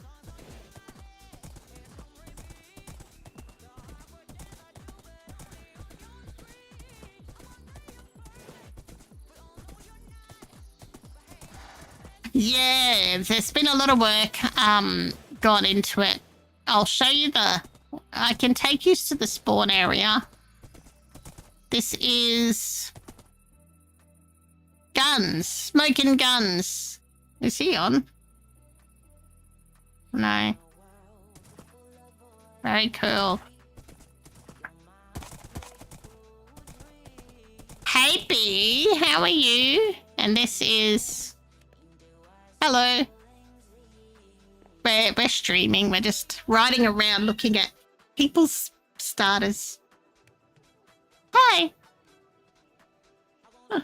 S1: Yeah, there's been a lot of work gone into it. I'll show you I can take you to the spawn area. This is guns, smoking guns. Is he on? No. Very cool. Hey B, how are you? And this is... Hello. We're streaming. We're just riding around looking at people's starters. Hi. Huh.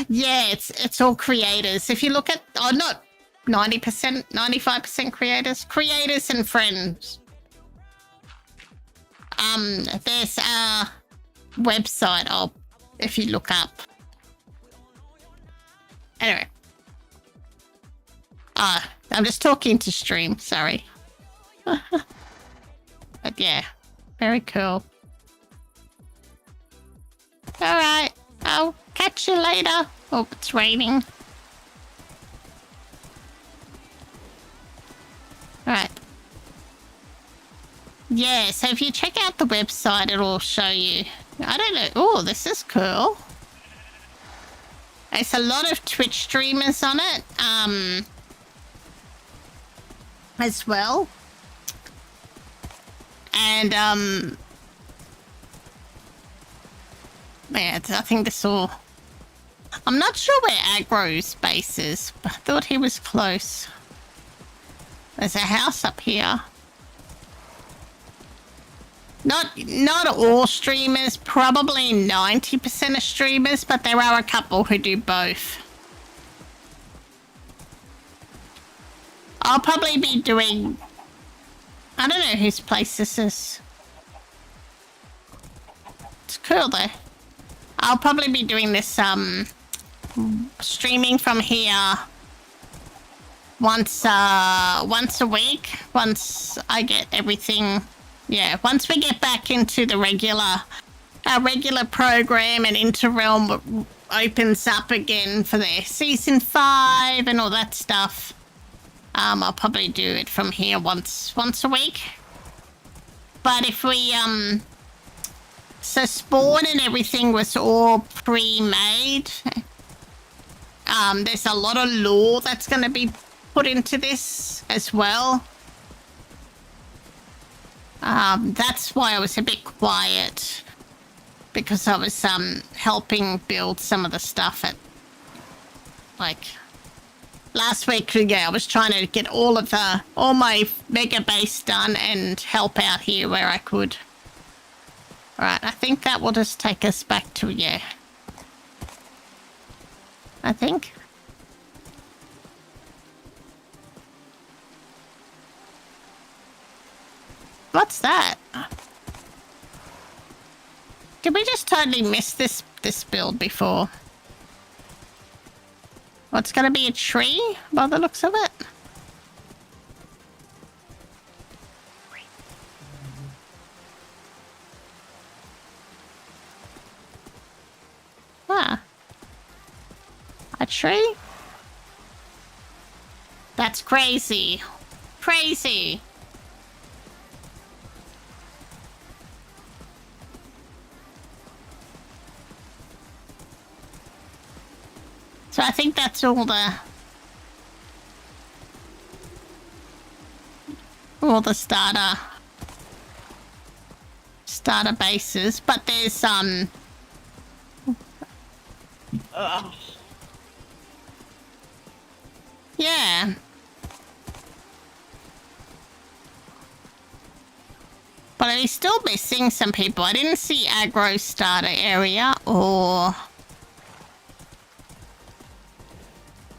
S1: Yeah, it's all creators. If you look at... Oh, not 90%, 95% creators. Creators and friends. There's a website if you look up. Anyway. I'm just talking to stream, sorry. But yeah, very cool. Alright, I'll catch you later. Oh, it's raining. Alright. Yeah, so if you check out the website, it'll show you. I don't know. Oh, this is cool. There's a lot of Twitch streamers on it, as well. And, yeah, I think this all... I'm not sure where Agro's base is, but I thought he was close. There's a house up here. Not all streamers, probably 90% of streamers, but there are a couple who do both. I'll probably be doing... I don't know whose place this is. It's cool though. I'll probably be doing this streaming from here once a week, once I get everything. Yeah, once we get back into the our regular program and Interrealm opens up again for their season 5 and all that stuff, I'll probably do it from here once a week. But if we so spawn and everything was all pre-made. There's a lot of lore that's going to be put into this as well. That's why I was a bit quiet, because I was helping build some of the stuff at, like, last week. Yeah, I was trying to get all my mega base done and help out here where I could. Right, I think that will just take us back to, yeah. I think. What's that? Did we just totally miss this build before? What's gonna be a tree by the looks of it? Huh. A tree? That's crazy. Crazy. So I think that's all the starter bases, but there's yeah. But I'm still missing some people. I didn't see aggro starter area or...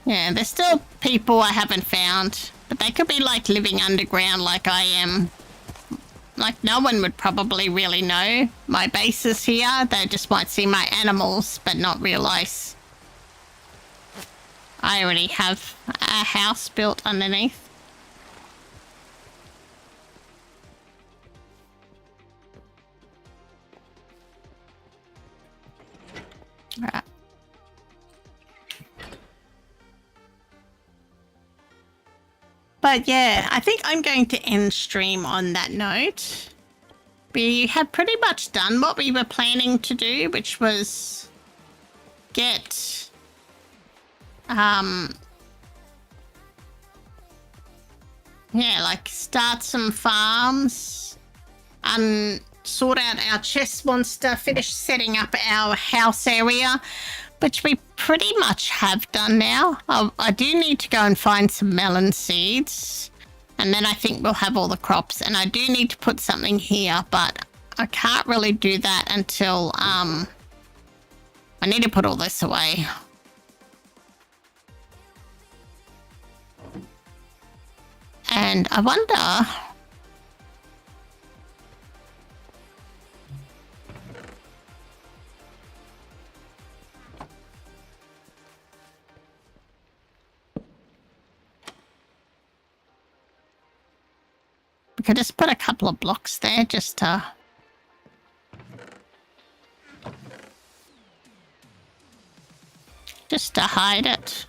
S1: Yeah, there's still people I haven't found. But they could be like living underground like I am. Like no one would probably really know my base is here. They just might see my animals but not realise I already have a house built underneath. Right. But yeah, I think I'm going to end stream on that note. We have pretty much done what we were planning to do, which was get yeah, like start some farms and sort out our chest monster, finish setting up our house area, which we pretty much have done now. I do need to go and find some melon seeds, and then I think we'll have all the crops. And I do need to put something here, but I can't really do that until I need to put all this away. And I wonder... we could just put a couple of blocks there just to... hide it.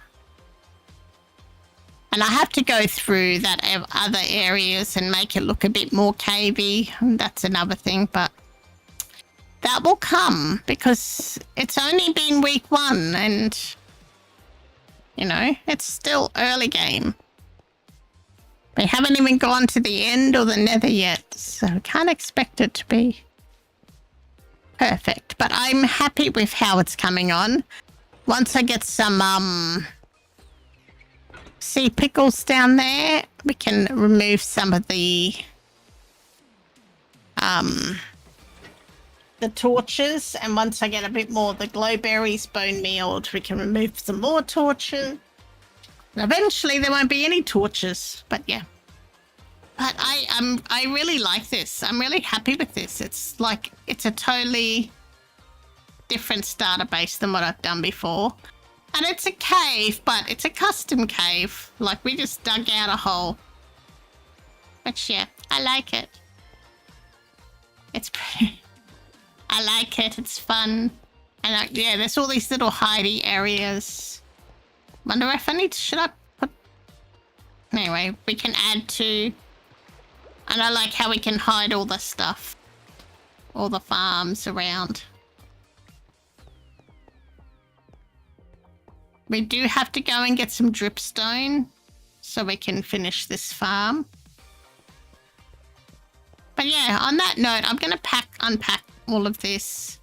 S1: And I have to go through that other areas and make it look a bit more cavey. That's another thing, but that will come because it's only been week 1 and, you know, it's still early game. We haven't even gone to the end or the nether yet, so I can't expect it to be perfect. But I'm happy with how it's coming on. Once I get some sea pickles down there, we can remove some of the the torches, and once I get a bit more of the glowberries bone mealed, we can remove some more torches. And eventually there won't be any torches, but yeah. But I really like this. I'm really happy with this. It's like, it's a totally different starter base than what I've done before. And it's a cave, but it's a custom cave. Like, we just dug out a hole. But yeah, I like it. It's pretty... I like it. It's fun. And yeah, there's all these little hidey areas. Wonder if I need to... Should I put... Anyway, we can add to... And I like how we can hide all the stuff. All the farms around. We do have to go and get some dripstone so we can finish this farm. But yeah, on that note, I'm going to unpack all of this.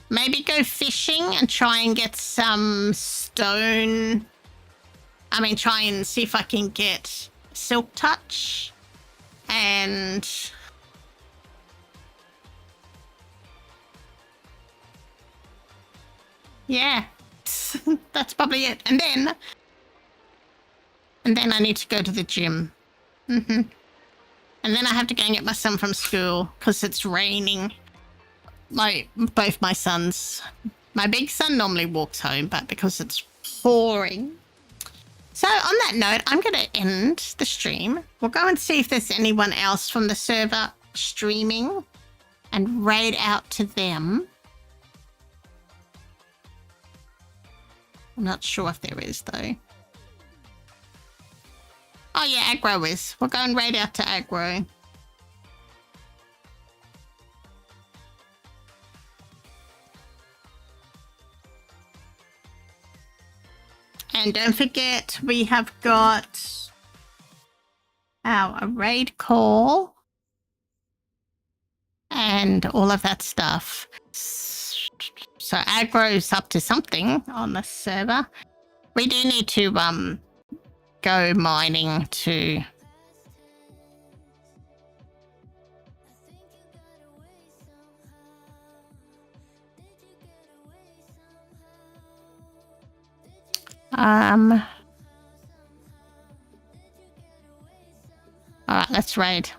S1: Maybe go fishing and try and get some stone. I mean, try and see if I can get silk touch. And... yeah. That's probably it. And then I need to go to the gym. And then I have to go and get my son from school because it's raining. Both my sons. My big son normally walks home, but because it's pouring. So on that note, I'm going to end the stream. We'll go and see if there's anyone else from the server streaming and raid out to them. I'm not sure if there is, though. Oh, yeah, Aggro is. We'll go and raid out to Aggro. And don't forget, we have got a raid call and all of that stuff. So Aggro's up to something on the server. We do need to go mining to... Alright, let's raid.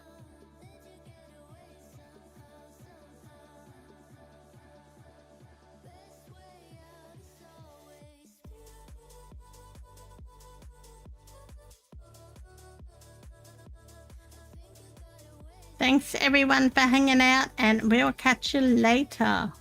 S1: Thanks everyone for hanging out, and we'll catch you later.